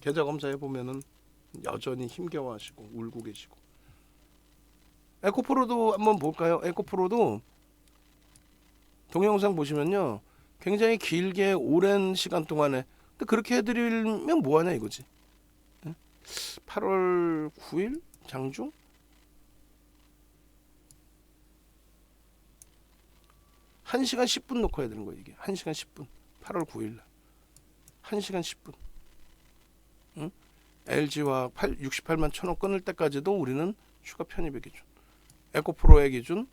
계좌 검사해 보면은 여전히 힘겨워하시고 울고 계시고. 에코프로도 한번 볼까요? 에코프로도 동영상 보시면요, 굉장히 길게 오랜 시간 동안에 근데 그렇게 해드리면 뭐하냐 이거지. 8월 9일 장중 1시간 10분 놓고 해야 되는 거예요. 이게 1시간 10분 8월 9일 날 1시간 10분. LG와 68만 1,000원 끊을 때까지도 우리는 추가 편입의 기준, 에코프로의 기준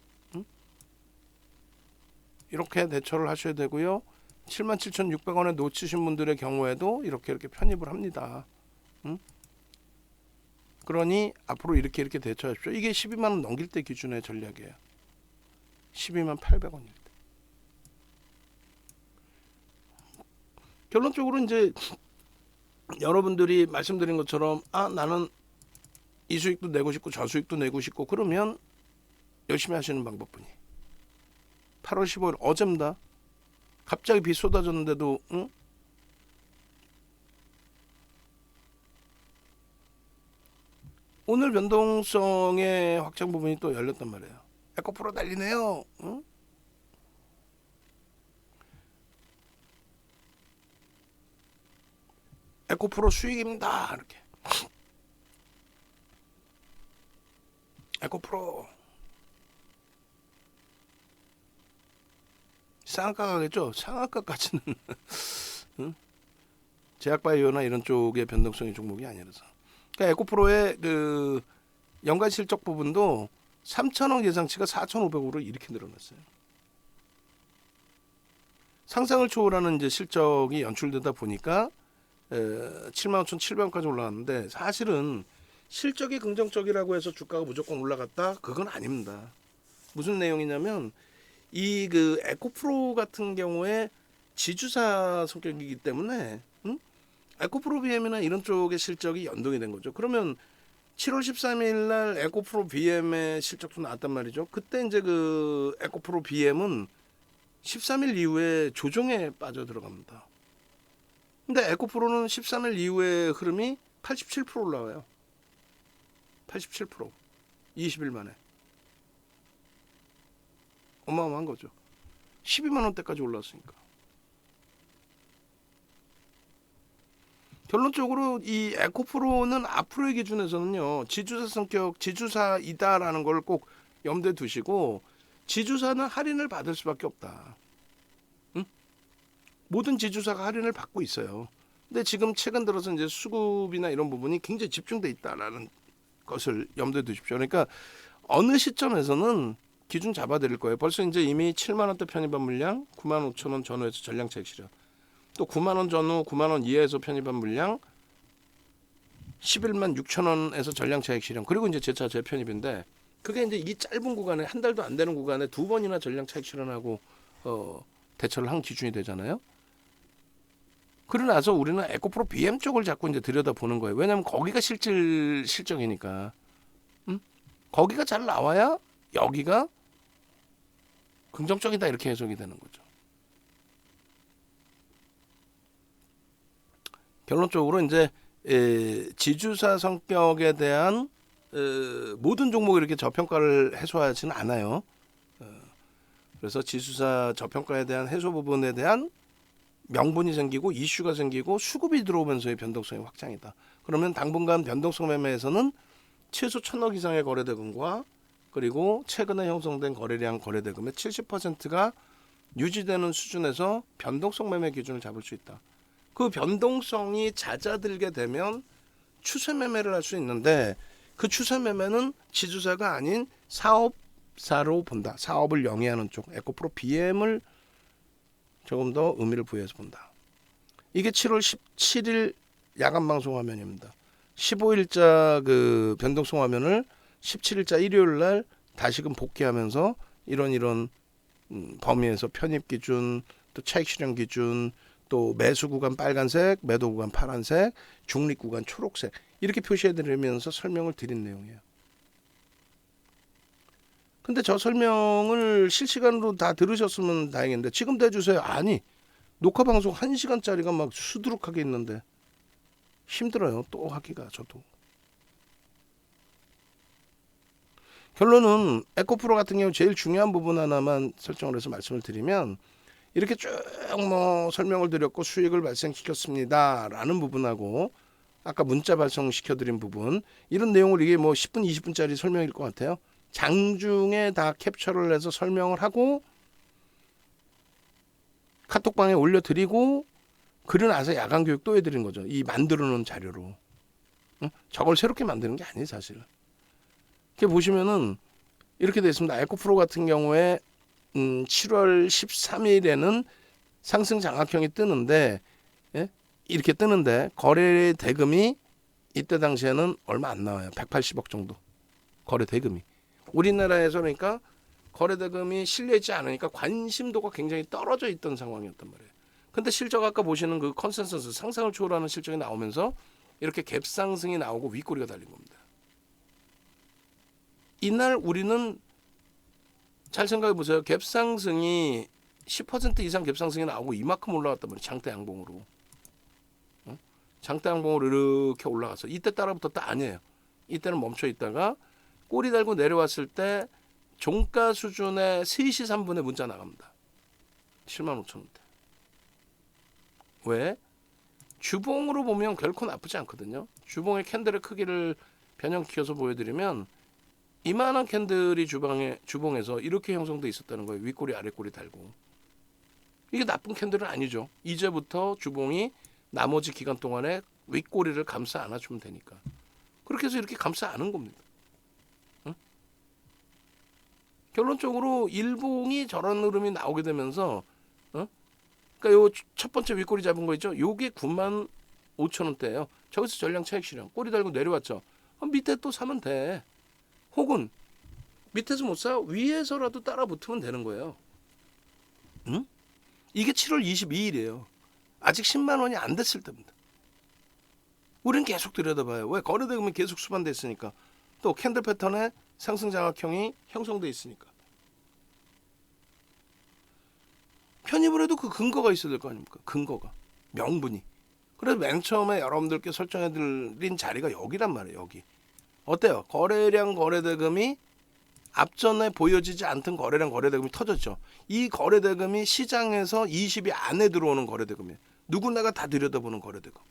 이렇게 대처를 하셔야 되고요. 77,600원에 놓치신 분들의 경우에도 이렇게 편입을 합니다. 그러니 앞으로 이렇게 대처하십시오. 이게 12만 원 넘길 때 기준의 전략이에요. 12만 800원일 때. 결론적으로 이제 여러분들이 말씀드린 것처럼 나는 이 수익도 내고 싶고 저 수익도 내고 싶고 그러면 열심히 하시는 방법뿐이. 8월 15일 어제입니다. 갑자기 비 쏟아졌는데도 오늘 변동성의 확장 부분이 또 열렸단 말이에요. 에코프로 난리네요. 응? 에코프로 수익입니다. 이렇게. 에코프로 상한가 가겠죠. 상한가까지는 응? 제약바이오나 이런 쪽의 변동성의 종목이 아니라서. 그러니까 에코프로의 그 연간 실적 부분도 3천억 예상치가 4,500억으로 이렇게 늘어났어요. 상상을 초월하는 이제 실적이 연출되다 보니까 75,700원까지 올라갔는데 사실은 실적이 긍정적이라고 해서 주가가 무조건 올라갔다? 그건 아닙니다. 무슨 내용이냐면 이 그 에코프로 같은 경우에 지주사 성격이기 때문에 에코프로 BM이나 이런 쪽의 실적이 연동이 된 거죠. 그러면 7월 13일 날 에코프로 BM의 실적도 나왔단 말이죠. 그때 이제 그 에코프로 BM은 13일 이후에 조정에 빠져 들어갑니다. 근데 에코프로는 13일 이후의 흐름이 87% 올라와요. 87%. 20일 만에. 어마어마한 거죠. 12만 원대까지 올랐으니까. 결론적으로 이 에코프로는 앞으로의 기준에서는요. 지주사 성격, 지주사이다라는 걸 꼭 염두에 두시고 지주사는 할인을 받을 수밖에 없다. 응? 모든 지주사가 할인을 받고 있어요. 근데 지금 최근 들어서 이제 수급이나 이런 부분이 굉장히 집중돼 있다라는 것을 염두에 두십시오. 그러니까 어느 시점에서는 기준 잡아드릴 거예요. 벌써 이제 이미 7만 원대 편입한 물량, 9만 5천 원 전후에서 전량 차익 실현. 또 9만 원 전후, 9만 원 이하에서 편입한 물량, 11만 6천 원에서 전량 차익 실현. 그리고 이제 제차 재편입인데 그게 이제 이 짧은 구간에 한 달도 안 되는 구간에 두 번이나 전량 차익 실현하고 대처를 한 기준이 되잖아요. 그러고 나서 우리는 에코프로 BM 쪽을 자꾸 이제 들여다 보는 거예요. 왜냐하면 거기가 실적이니까. 거기가 잘 나와야 여기가 긍정적이다 이렇게 해석이 되는 거죠. 결론적으로 이제 지주사 성격에 대한 모든 종목이 이렇게 저평가를 해소하지는 않아요. 그래서 지주사 저평가에 대한 해소 부분에 대한 명분이 생기고 이슈가 생기고 수급이 들어오면서의 변동성이 확장이다. 그러면 당분간 변동성 매매에서는 최소 1,000억 이상의 거래대금과 그리고 최근에 형성된 거래량 거래대금의 70%가 유지되는 수준에서 변동성 매매 기준을 잡을 수 있다. 그 변동성이 잦아들게 되면 추세 매매를 할 수 있는데 그 추세 매매는 지주사가 아닌 사업사로 본다. 사업을 영위하는 쪽 에코프로 BM을 조금 더 의미를 부여해서 본다. 이게 7월 17일 야간 방송 화면입니다. 15일자 그 변동성 화면을 17일자 일요일 날 다시금 복귀하면서 이런 범위에서 편입 기준, 또 차익 실현 기준, 또 매수 구간 빨간색, 매도 구간 파란색, 중립 구간 초록색 이렇게 표시해 드리면서 설명을 드린 내용이에요. 근데 저 설명을 실시간으로 다 들으셨으면 다행인데 지금도 해주세요. 아니 녹화 방송 1시간짜리가 막 수두룩하게 있는데 힘들어요. 또 하기가 저도. 결론은 에코프로 같은 경우 제일 중요한 부분 하나만 설정을 해서 말씀을 드리면 이렇게 쭉 뭐 설명을 드렸고 수익을 발생시켰습니다 라는 부분하고 아까 문자 발송시켜드린 부분 이런 내용을 이게 뭐 10분 20분짜리 설명일 것 같아요. 장중에 다 캡처를 해서 설명을 하고 카톡방에 올려드리고 그러고 나서 야간 교육 또 해드린 거죠. 이 만들어 놓은 자료로. 응? 저걸 새롭게 만드는 게 아니에요 사실. 이렇게 보시면은 이렇게 되어 있습니다. 에코프로 같은 경우에 7월 13일에는 상승 장악형이 뜨는데 예? 이렇게 뜨는데 거래 대금이 이때 당시에는 얼마 안 나와요. 180억 정도 거래 대금이. 우리나라에서 그러니까 거래 대금이 실려있지 않으니까 관심도가 굉장히 떨어져 있던 상황이었단 말이에요. 근데 실적 아까 보시는 그 컨센서스 상상을 초월하는 실적이 나오면서 이렇게 갭상승이 나오고 윗꼬리가 달린 겁니다. 이날 우리는 잘 생각해 보세요. 갭상승이 10% 이상 갭상승이 나오고 이만큼 올라갔단 말이에요. 장대 양봉으로. 장대 양봉으로 이렇게 올라가서 이때 따라 붙었다 아니에요. 이때는 멈춰 있다가 꼬리 달고 내려왔을 때 종가 수준의 3시 3분에 문자 나갑니다. 75,000원대. 왜? 주봉으로 보면 결코 나쁘지 않거든요. 주봉의 캔들의 크기를 변형시켜서 보여드리면 이만한 캔들이 주봉에서 이렇게 형성돼 있었다는 거예요. 윗꼬리 아랫꼬리 달고. 이게 나쁜 캔들은 아니죠. 이제부터 주봉이 나머지 기간 동안에 윗꼬리를 감싸 안아주면 되니까. 그렇게 해서 이렇게 감싸 안은 겁니다. 응? 결론적으로 일봉이 저런 흐름이 나오게 되면서 그러니까 요 첫 번째 윗꼬리 잡은 거 있죠? 요게 95,000원대예요. 저기서 전량 차익 실현. 꼬리 달고 내려왔죠. 밑에 또 사면 돼. 혹은 밑에서 못 사 위에서라도 따라 붙으면 되는 거예요. 응? 이게 7월 22일이에요. 아직 10만 원이 안 됐을 때입니다. 우리는 계속 들여다봐요. 왜? 거래대금이 계속 수반돼 있으니까. 또 캔들 패턴에 상승 장악형이 형성돼 있으니까. 편입을 해도 그 근거가 있어야 될 거 아닙니까? 근거가. 명분이. 그래서 맨 처음에 여러분들께 설정해드린 자리가 여기란 말이에요. 여기. 어때요? 거래량 거래대금이 앞전에 보여지지 않던 거래량 거래대금이 터졌죠. 이 거래대금이 시장에서 20이 안에 들어오는 거래대금이에요. 누구나가 다 들여다보는 거래대금.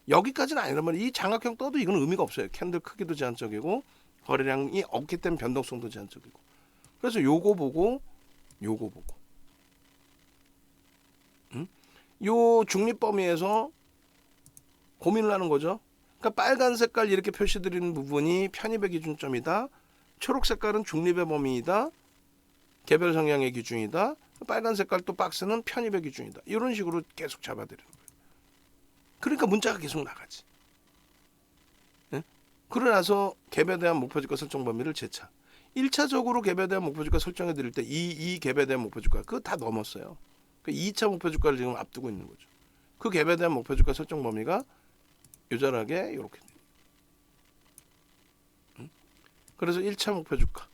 여기까지는 아니란 말이에요. 이 장악형 떠도 이건 의미가 없어요. 캔들 크기도 제한적이고 거래량이 없기 때문에 변동성도 제한적이고. 그래서 요거 보고 요 중립 범위에서 고민을 하는 거죠. 그러니까 빨간 색깔 이렇게 표시드리는 부분이 편입의 기준점이다. 초록 색깔은 중립의 범위이다. 개별 성향의 기준이다. 빨간 색깔 또 박스는 편입의 기준이다. 이런 식으로 계속 잡아드리는 거예요. 그러니까 문자가 계속 나가지. 네? 그러고 나서 갭에 대한 목표주가 설정 범위를 재차. 1차적으로 갭에 대한 목표주가 설정해 드릴 때 이 갭에 대한 목표주가 그거 다 넘었어요. 그 2차 목표주가를 지금 앞두고 있는 거죠. 그 갭에 대한 목표주가 설정 범위가 요절하게 이렇게 돼요. 그래서 1차 목표주가.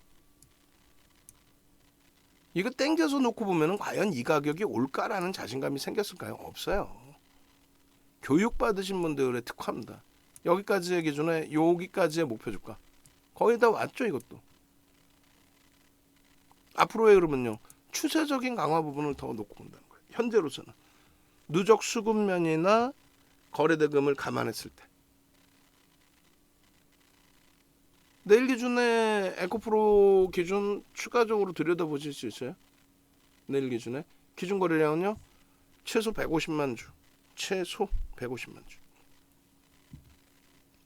이거 땡겨서 놓고 보면은 과연 이 가격이 올까라는 자신감이 생겼을까요? 없어요. 교육받으신 분들의 특화입니다. 여기까지의 기준에 여기까지의 목표주가. 거의 다 왔죠, 이것도. 앞으로의 흐름은요. 추세적인 강화 부분을 더 놓고 본다는 거예요. 현재로서는. 누적 수급면이나 거래대금을 감안했을 때. 내일 기준에 에코프로 기준 추가적으로 들여다보실 수 있어요? 내일 기준에. 기준 거래량은요. 최소 150만 주. 최소 150만 주.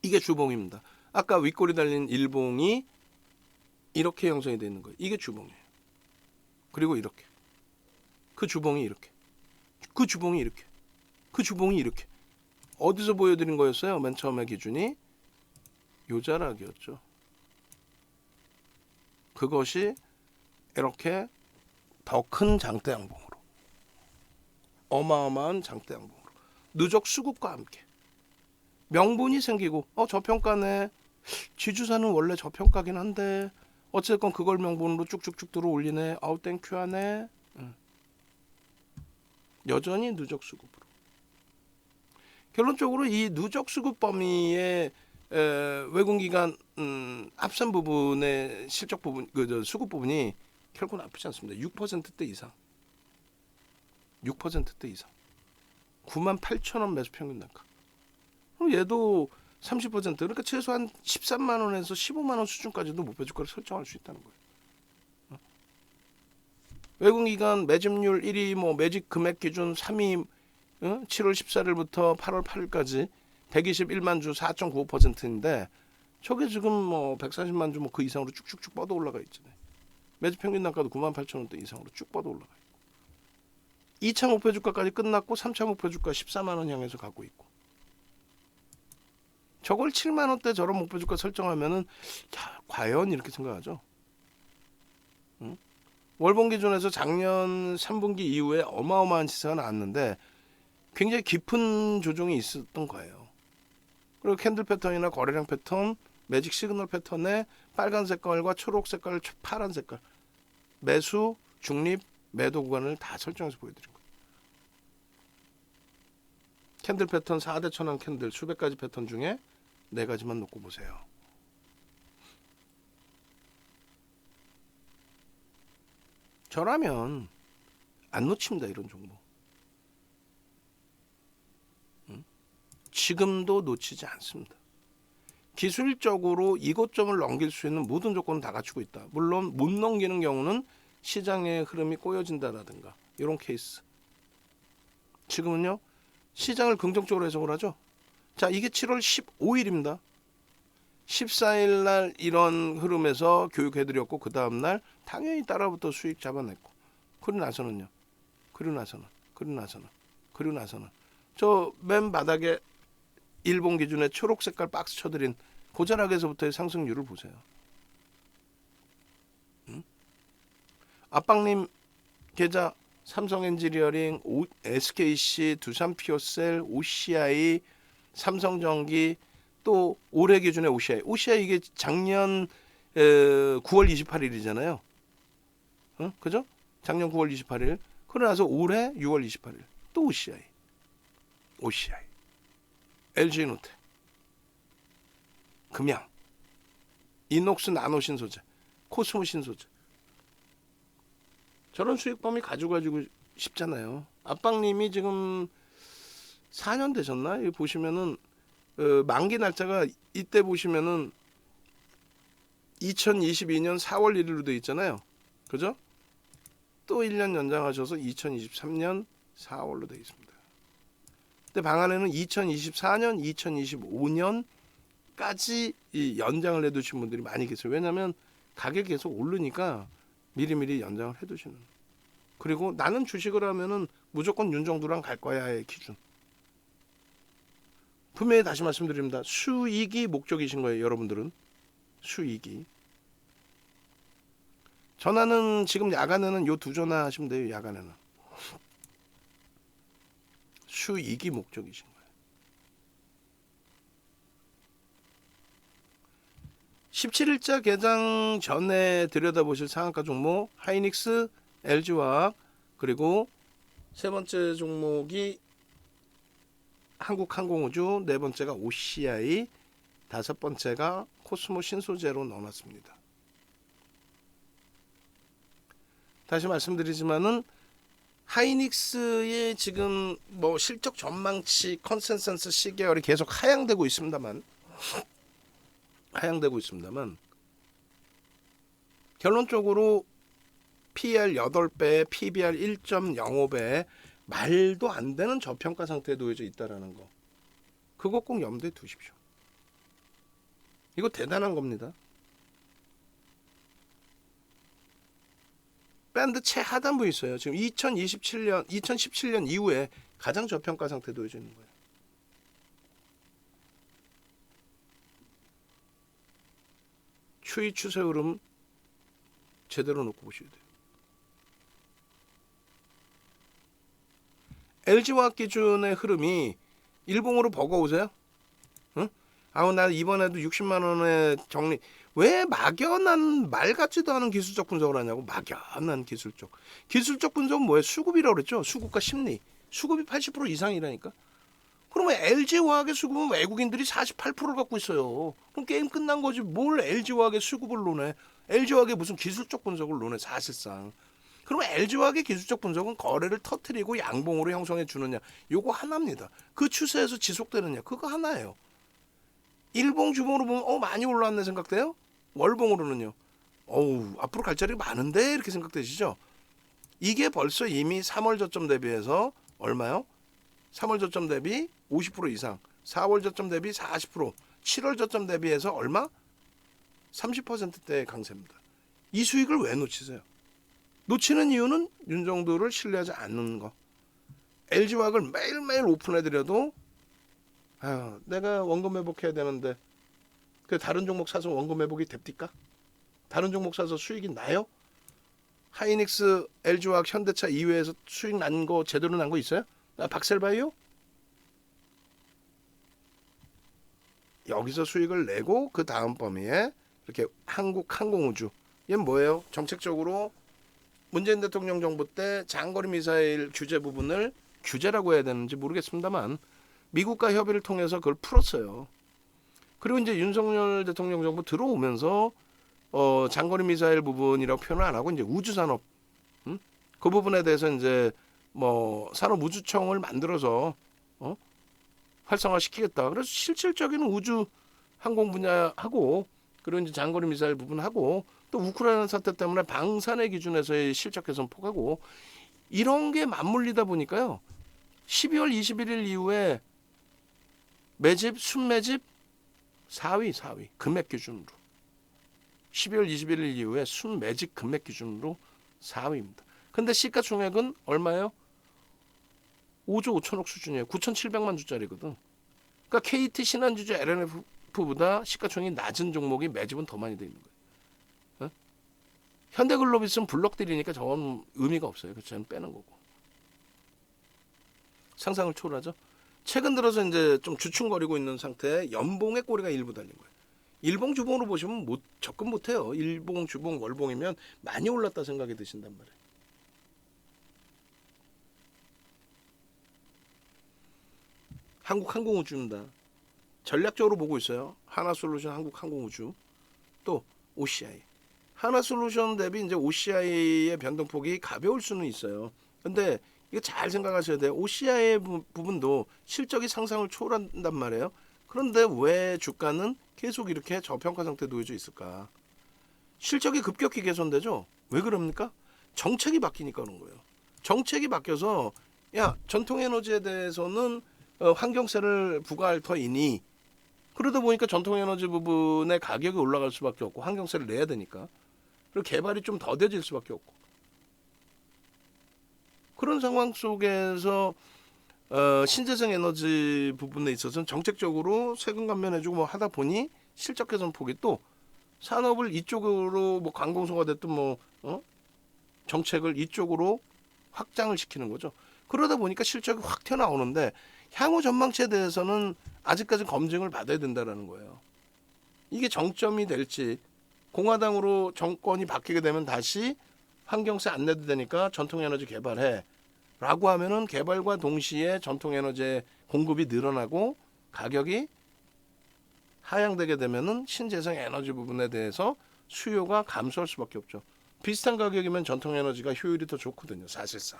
이게 주봉입니다. 아까 윗꼬리 달린 일봉이 이렇게 형성이 되어 있는 거예요. 이게 주봉이에요. 그리고 이렇게. 그 주봉이 이렇게. 그 주봉이 이렇게. 그 주봉이 이렇게. 어디서 보여드린 거였어요? 맨 처음에 기준이 요자락이었죠. 그것이 이렇게 더 큰 장대 양봉으로. 어마어마한 장대 양봉으로. 누적 수급과 함께. 명분이 생기고 저평가네. 지주사는 원래 저평가긴 한데 어쨌건 그걸 명분으로 쭉쭉쭉 들어올리네. 아우 땡큐하네. 여전히 누적 수급으로. 결론적으로 이 누적 수급 범위의 외국기관 합산 부분의 실적 부분, 수급 부분이 결코 나쁘지 않습니다. 6%대 이상. 6%대 이상. 98,000원 매수 평균 단가. 그럼 얘도 30% 그러니까 최소한 13만 원에서 15만 원 수준까지도 목표주가를 설정할 수 있다는 거예요. 외국기관 매집률 1위, 매집 금액 기준 3위, 7월 14일부터 8월 8일까지 121만 주 4.95%인데 저게 지금 140만 주 그 이상으로 쭉쭉쭉 뻗어 올라가 있잖아요. 매집 평균 단가도 98,000원대 이상으로 쭉 뻗어 올라가 있고 2차 목표 주가까지 끝났고 3차 목표 주가 14만 원 향해서 가고 있고 저걸 7만 원대 저런 목표 주가 설정하면은 과연 이렇게 생각하죠. 월봉 기준에서 작년 3분기 이후에 어마어마한 시세가 나왔는데 굉장히 깊은 조정이 있었던 거예요. 그리고 캔들 패턴이나 거래량 패턴, 매직 시그널 패턴에 빨간 색깔과 초록 색깔, 파란 색깔 매수, 중립, 매도 구간을 다 설정해서 보여드린 거예요. 캔들 패턴 4대 천왕 캔들 수백 가지 패턴 중에 4가지만 놓고 보세요. 저라면 안 놓칩니다. 이런 종목. 지금도 놓치지 않습니다. 기술적으로 이고점을 넘길 수 있는 모든 조건을 다 갖추고 있다. 물론 못 넘기는 경우는 시장의 흐름이 꼬여진다라든가 이런 케이스. 지금은요. 시장을 긍정적으로 해석을 하죠. 자, 이게 7월 15일입니다. 14일 날 이런 흐름에서 교육해드렸고 그 다음날 당연히 따라붙어 수익 잡아냈고 그리고 나서는 저 맨 바닥에 일본 기준의 초록 색깔 박스 쳐드린 고자락에서부터의 상승률을 보세요. 압박님 계좌 삼성엔지니어링, SKC, 두산피오셀, OCI, 삼성전기 또 올해 기준의 OCI 이게 작년 9월 28일이잖아요. 그죠? 작년 9월 28일. 그러고 나서 올해 6월 28일 또 OCI, LG노텍, 금양, 이녹스 나노 신소재, 코스모 신소재. 저런 수익범위 가지고 싶잖아요. 압박님이 지금 4년 되셨나? 여기 보시면은 만기 날짜가 이때 보시면은 2022년 4월 1일로 돼 있잖아요. 그죠? 또 1년 연장하셔서 2023년 4월로 돼 있습니다. 근데 방안에는 2024년, 2025년까지 이 연장을 해두신 분들이 많이 계세요. 왜냐하면 가격이 계속 오르니까 미리미리 연장을 해두시는. 그리고 나는 주식을 하면은 무조건 윤정두랑 갈 거야의 기준. 분명히 다시 말씀드립니다. 수익이 목적이신 거예요, 여러분들은. 수익이. 전화는 지금 야간에는 요 두 전화 하시면 돼요, 야간에는. 수익이 목적이신 거예요. 17일자 개장 전에 들여다보실 상한가 종목 하이닉스, LG화학, 그리고 세 번째 종목이 한국항공우주, 네 번째가 OCI, 다섯 번째가 코스모 신소재로 넣어놨습니다. 다시 말씀드리지만은 하이닉스의 지금 뭐 실적 전망치 컨센서스 시계열이 계속 하향되고 있습니다만 결론적으로 PER 8배, PBR 1.05배 말도 안 되는 저평가 상태에 놓여져 있다라는 거. 그거 꼭 염두에 두십시오. 이거 대단한 겁니다. 밴드 최하단부에 있어요. 지금 2017년 이후에 가장 저평가 상태에 놓여져 있는 거예요. 추이 추세 흐름 제대로 놓고 보셔야 돼요. LG화학 기준의 흐름이 일봉으로 버거우세요? 응? 아우 나 이번에도 60만 원에 정리. 왜 막연한 말 같지도 않은 기술적 분석을 하냐고. 막연한 기술적 분석은 뭐예요? 수급이라고 그랬죠. 수급과 심리. 수급이 80% 이상이라니까. 그러면 LG화학의 수급은 외국인들이 48%를 갖고 있어요. 그럼 게임 끝난 거지. 뭘 LG화학의 수급을 논해. LG화학의 무슨 기술적 분석을 논해 사실상. 그러면 LG화학의 기술적 분석은 거래를 터트리고 양봉으로 형성해 주느냐. 요거 하나입니다. 그 추세에서 지속되느냐. 그거 하나예요. 일봉 주봉으로 보면 많이 올라왔네 생각돼요? 월봉으로는요. 앞으로 갈 자리가 많은데 이렇게 생각되시죠? 이게 벌써 이미 3월 저점 대비해서 얼마요? 3월 저점 대비 50% 이상, 4월 저점 대비 40%, 7월 저점 대비해서 얼마? 30%대의 강세입니다. 이 수익을 왜 놓치세요? 놓치는 이유는 윤정두를 신뢰하지 않는 거. LG화학을 매일매일 오픈해드려도 내가 원금 회복해야 되는데 그 다른 종목 사서 원금 회복이 됩니까? 다른 종목 사서 수익이 나요? 하이닉스, LG화학, 현대차 이외에서 수익 난 거 제대로 난 거 있어요? 박셀바이오? 여기서 수익을 내고 그 다음 범위에 이렇게 한국항공우주. 얘는 뭐예요? 정책적으로 문재인 대통령 정부 때 장거리 미사일 규제 부분을 규제라고 해야 되는지 모르겠습니다만 미국과 협의를 통해서 그걸 풀었어요. 그리고 이제 윤석열 대통령 정부 들어오면서 장거리 미사일 부분이라고 표현을 안 하고 이제 우주산업, 그 부분에 대해서 이제 뭐 산업우주청을 만들어서 활성화시키겠다. 그래서 실질적인 우주 항공 분야하고 그리고 이제 장거리 미사일 부분하고 또 우크라이나 사태 때문에 방산의 기준에서의 실적 개선 폭하고 이런 게 맞물리다 보니까요. 12월 21일 이후에 매집 순매집 4위 금액 기준으로 12월 21일 이후에 순매집 금액 기준으로 4위입니다. 근데 시가총액은 얼마예요? 5조 5천억 수준이에요. 9,700만 주짜리거든. 그러니까 KT 신한주주 LNF보다 시가총액이 낮은 종목이 매집은 더 많이 돼 있는 거예요. 어? 현대글로비스는 블록들이니까 저건 의미가 없어요. 그래서 저는 빼는 거고. 상상을 초월하죠. 최근 들어서 이제 좀 주춤거리고 있는 상태에 연봉의 꼬리가 일부 달린 거예요. 일봉 주봉으로 보시면 접근 못해요. 일봉 주봉 월봉이면 많이 올랐다 생각이 드신단 말이에요. 한국항공우주입니다. 전략적으로 보고 있어요. 하나솔루션, 한국항공우주, 또 OCI. 하나솔루션 대비 이제 OCI의 변동폭이 가벼울 수는 있어요. 근데 이거 잘 생각하셔야 돼요. OCI의 부분도 실적이 상상을 초월한단 말이에요. 그런데 왜 주가는 계속 이렇게 저평가 상태에 놓여져 있을까? 실적이 급격히 개선되죠. 왜 그럽니까? 정책이 바뀌니까 그런 거예요. 정책이 바뀌어서 야 전통에너지에 대해서는 환경세를 부과할 터이니 그러다 보니까 전통에너지 부분의 가격이 올라갈 수밖에 없고 환경세를 내야 되니까 그리고 개발이 좀 더뎌질 수밖에 없고 그런 상황 속에서 신재생 에너지 부분에 있어서는 정책적으로 세금 감면해주고 뭐 하다 보니 실적 개선 폭이 또 산업을 이쪽으로 뭐 관공서가 됐든 뭐 정책을 이쪽으로 확장을 시키는 거죠. 그러다 보니까 실적이 확 튀어나오는데 향후 전망치에 대해서는 아직까지 검증을 받아야 된다는 거예요. 이게 정점이 될지 공화당으로 정권이 바뀌게 되면 다시 환경세 안 내도 되니까 전통에너지 개발해 라고 하면은 개발과 동시에 전통에너지의 공급이 늘어나고 가격이 하향되게 되면은 신재생 에너지 부분에 대해서 수요가 감소할 수밖에 없죠. 비슷한 가격이면 전통에너지가 효율이 더 좋거든요. 사실상.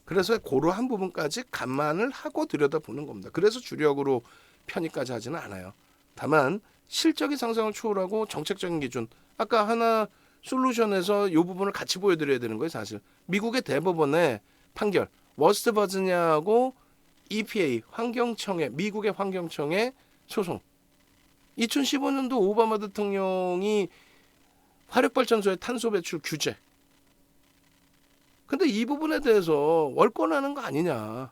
그래서 그러한 부분까지 감안을 하고 들여다보는 겁니다. 그래서 주력으로 편입까지 하지는 않아요. 다만 실적이 상상을 초월하고 정책적인 기준 아까 하나 솔루션에서 이 부분을 같이 보여드려야 되는 거예요. 사실 미국의 대법원의 판결 워스트 버지니아하고 EPA 환경청의 미국의 환경청의 소송 2015년도 오바마 대통령이 화력발전소의 탄소 배출 규제 근데 이 부분에 대해서 월권하는 거 아니냐.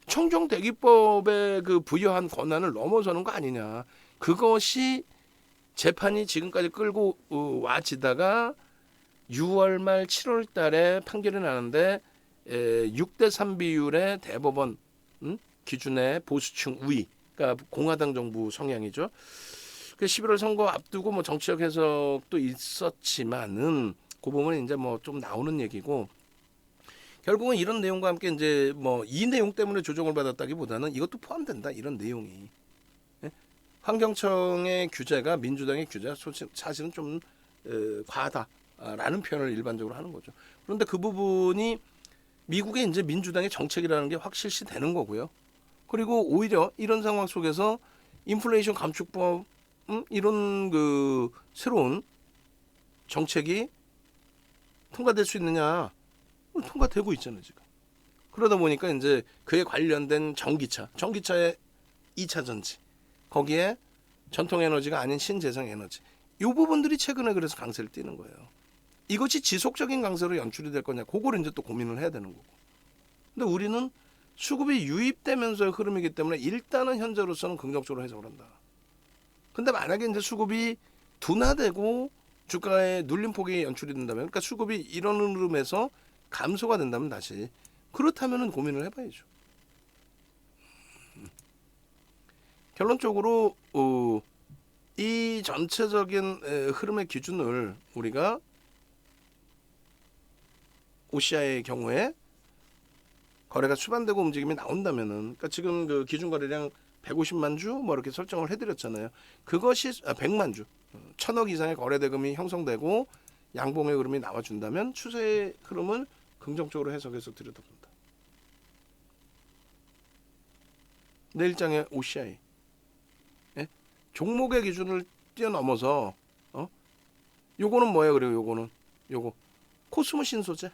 청정대기법에 그 부여한 권한을 넘어서는 거 아니냐. 그것이 재판이 지금까지 끌고 와지다가 6월 말 7월 달에 판결이 나는데 6대3 비율의 대법원 기준의 보수층 우위. 그러니까 공화당 정부 성향이죠. 11월 선거 앞두고 뭐 정치적 해석도 있었지만은 그 부분은 이제 뭐 좀 나오는 얘기고 결국은 이런 내용과 함께 이제 뭐 이 내용 때문에 조정을 받았다기보다는 이것도 포함된다 이런 내용이 예? 환경청의 규제가 민주당의 규제가 사실은 좀 과하다라는 표현을 일반적으로 하는 거죠. 그런데 그 부분이 미국의 이제 민주당의 정책이라는 게 확실시 되는 거고요. 그리고 오히려 이런 상황 속에서 인플레이션 감축법 이런 그 새로운 정책이 통과될 수 있느냐? 통과되고 있잖아요 지금. 그러다 보니까 이제 그에 관련된 전기차의 2차 전지, 거기에 전통 에너지가 아닌 신재생 에너지, 이 부분들이 최근에 그래서 강세를 띠는 거예요. 이것이 지속적인 강세로 연출이 될 거냐, 그걸 이제 또 고민을 해야 되는 거고. 근데 우리는 수급이 유입되면서의 흐름이기 때문에 일단은 현재로서는 긍정적으로 해석을 한다. 근데 만약에 이제 수급이 둔화되고 주가의 눌림폭이 연출이 된다면, 그러니까 수급이 이런 흐름에서 감소가 된다면 다시 그렇다면은 고민을 해봐야죠. 결론적으로 이 전체적인 흐름의 기준을 우리가 OCI의 경우에 거래가 수반되고 움직임이 나온다면은, 그러니까 지금 그 기준 거래량 150만 주 뭐 이렇게 설정을 해드렸잖아요. 그것이 100만 주, 1,000억 이상의 거래 대금이 형성되고 양봉의 흐름이 나와준다면 추세의 흐름을 긍정적으로 해석해서 들여다본다. 내일장의 OCI, 예? 종목의 기준을 뛰어넘어서 요거는 뭐예요? 그리고 요거 코스모 신소재,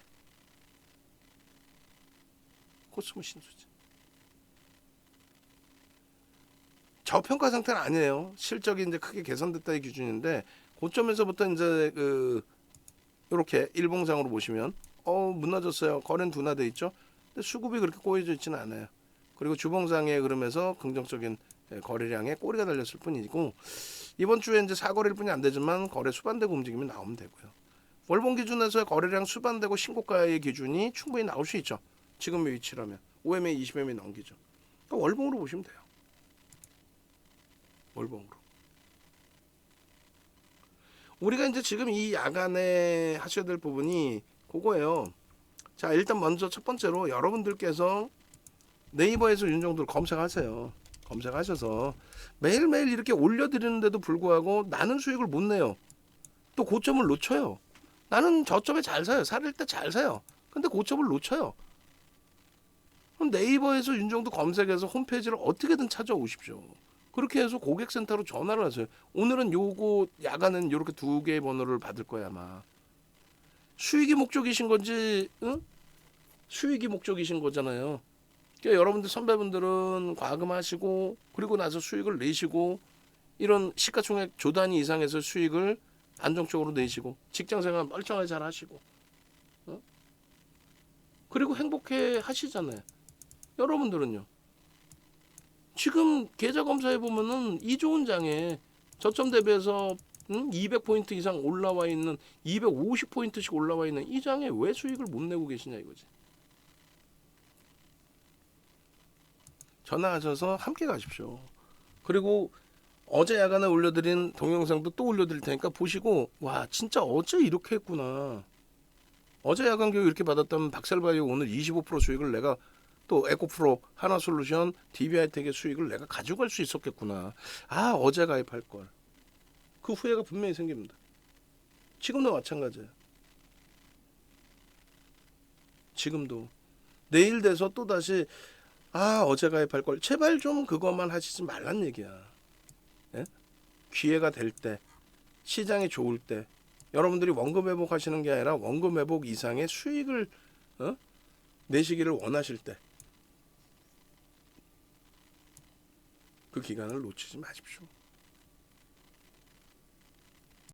코스모 신소재. 저평가 상태는 아니에요. 실적이 이제 크게 개선됐다의 기준인데 고점에서부터 이제 이렇게 일봉상으로 보시면 무너졌어요. 거래는 둔화돼 있죠. 근데 수급이 그렇게 꼬여져 있지는 않아요. 그리고 주봉상의 흐름에서 긍정적인 거래량에 꼬리가 달렸을 뿐이고 이번 주에 이제 사거래일 뿐이 안 되지만 거래 수반되고 움직임이 나오면 되고요. 월봉 기준에서의 거래량 수반되고 신고가의 기준이 충분히 나올 수 있죠. 지금의 위치라면 5MA, 20MA 넘기죠. 그러니까 월봉으로 보시면 돼요. 월봉으로. 우리가 이제 지금 이 야간에 하셔야 될 부분이 그거예요. 자, 일단 먼저 첫 번째로 여러분들께서 네이버에서 윤종들 검색하세요. 검색하셔서 매일매일 이렇게 올려드리는데도 불구하고 나는 수익을 못 내요. 또 고점을 놓쳐요. 나는 저점에 잘 사요. 사릴 때 잘 사요. 근데 고점을 놓쳐요. 그럼 네이버에서 윤종도 검색해서 홈페이지를 어떻게든 찾아오십시오. 그렇게 해서 고객센터로 전화를 하세요. 오늘은 요거 야간은 요렇게 2개의 번호를 받을 거야 아마. 수익이 목적이신 건지, 응? 수익이 목적이신 거잖아요. 그러니까 여러분들 선배분들은 과금하시고 그리고 나서 수익을 내시고 이런 시가총액 조 단위 이상에서 수익을 안정적으로 내시고 직장생활 멀쩡하게 잘 하시고 그리고 행복해 하시잖아요. 여러분들은요. 지금 계좌 검사해 보면은 이 좋은 장에 저점 대비해서 200포인트 이상 올라와 있는 250포인트씩 올라와 있는 이 장에 왜 수익을 못 내고 계시냐 이거지. 전화하셔서 함께 가십시오. 그리고 어제 야간에 올려드린 동영상도 또 올려드릴 테니까 보시고 와 진짜 어제 이렇게 했구나. 어제 야간 교육 이렇게 받았다면 박셀바이오 오늘 25% 수익을 내가 또 에코프로 하나솔루션 DB하이텍의 수익을 내가 가져갈 수 있었겠구나. 아 어제 가입할 걸. 그 후회가 분명히 생깁니다. 지금도 마찬가지예요. 지금도 내일 돼서 또 다시 어제 가입할 걸. 제발 좀 그것만 하시지 말란 얘기야. 예? 기회가 될 때, 시장이 좋을 때, 여러분들이 원금 회복하시는 게 아니라 원금 회복 이상의 수익을 내시기를 원하실 때, 그 기간을 놓치지 마십시오.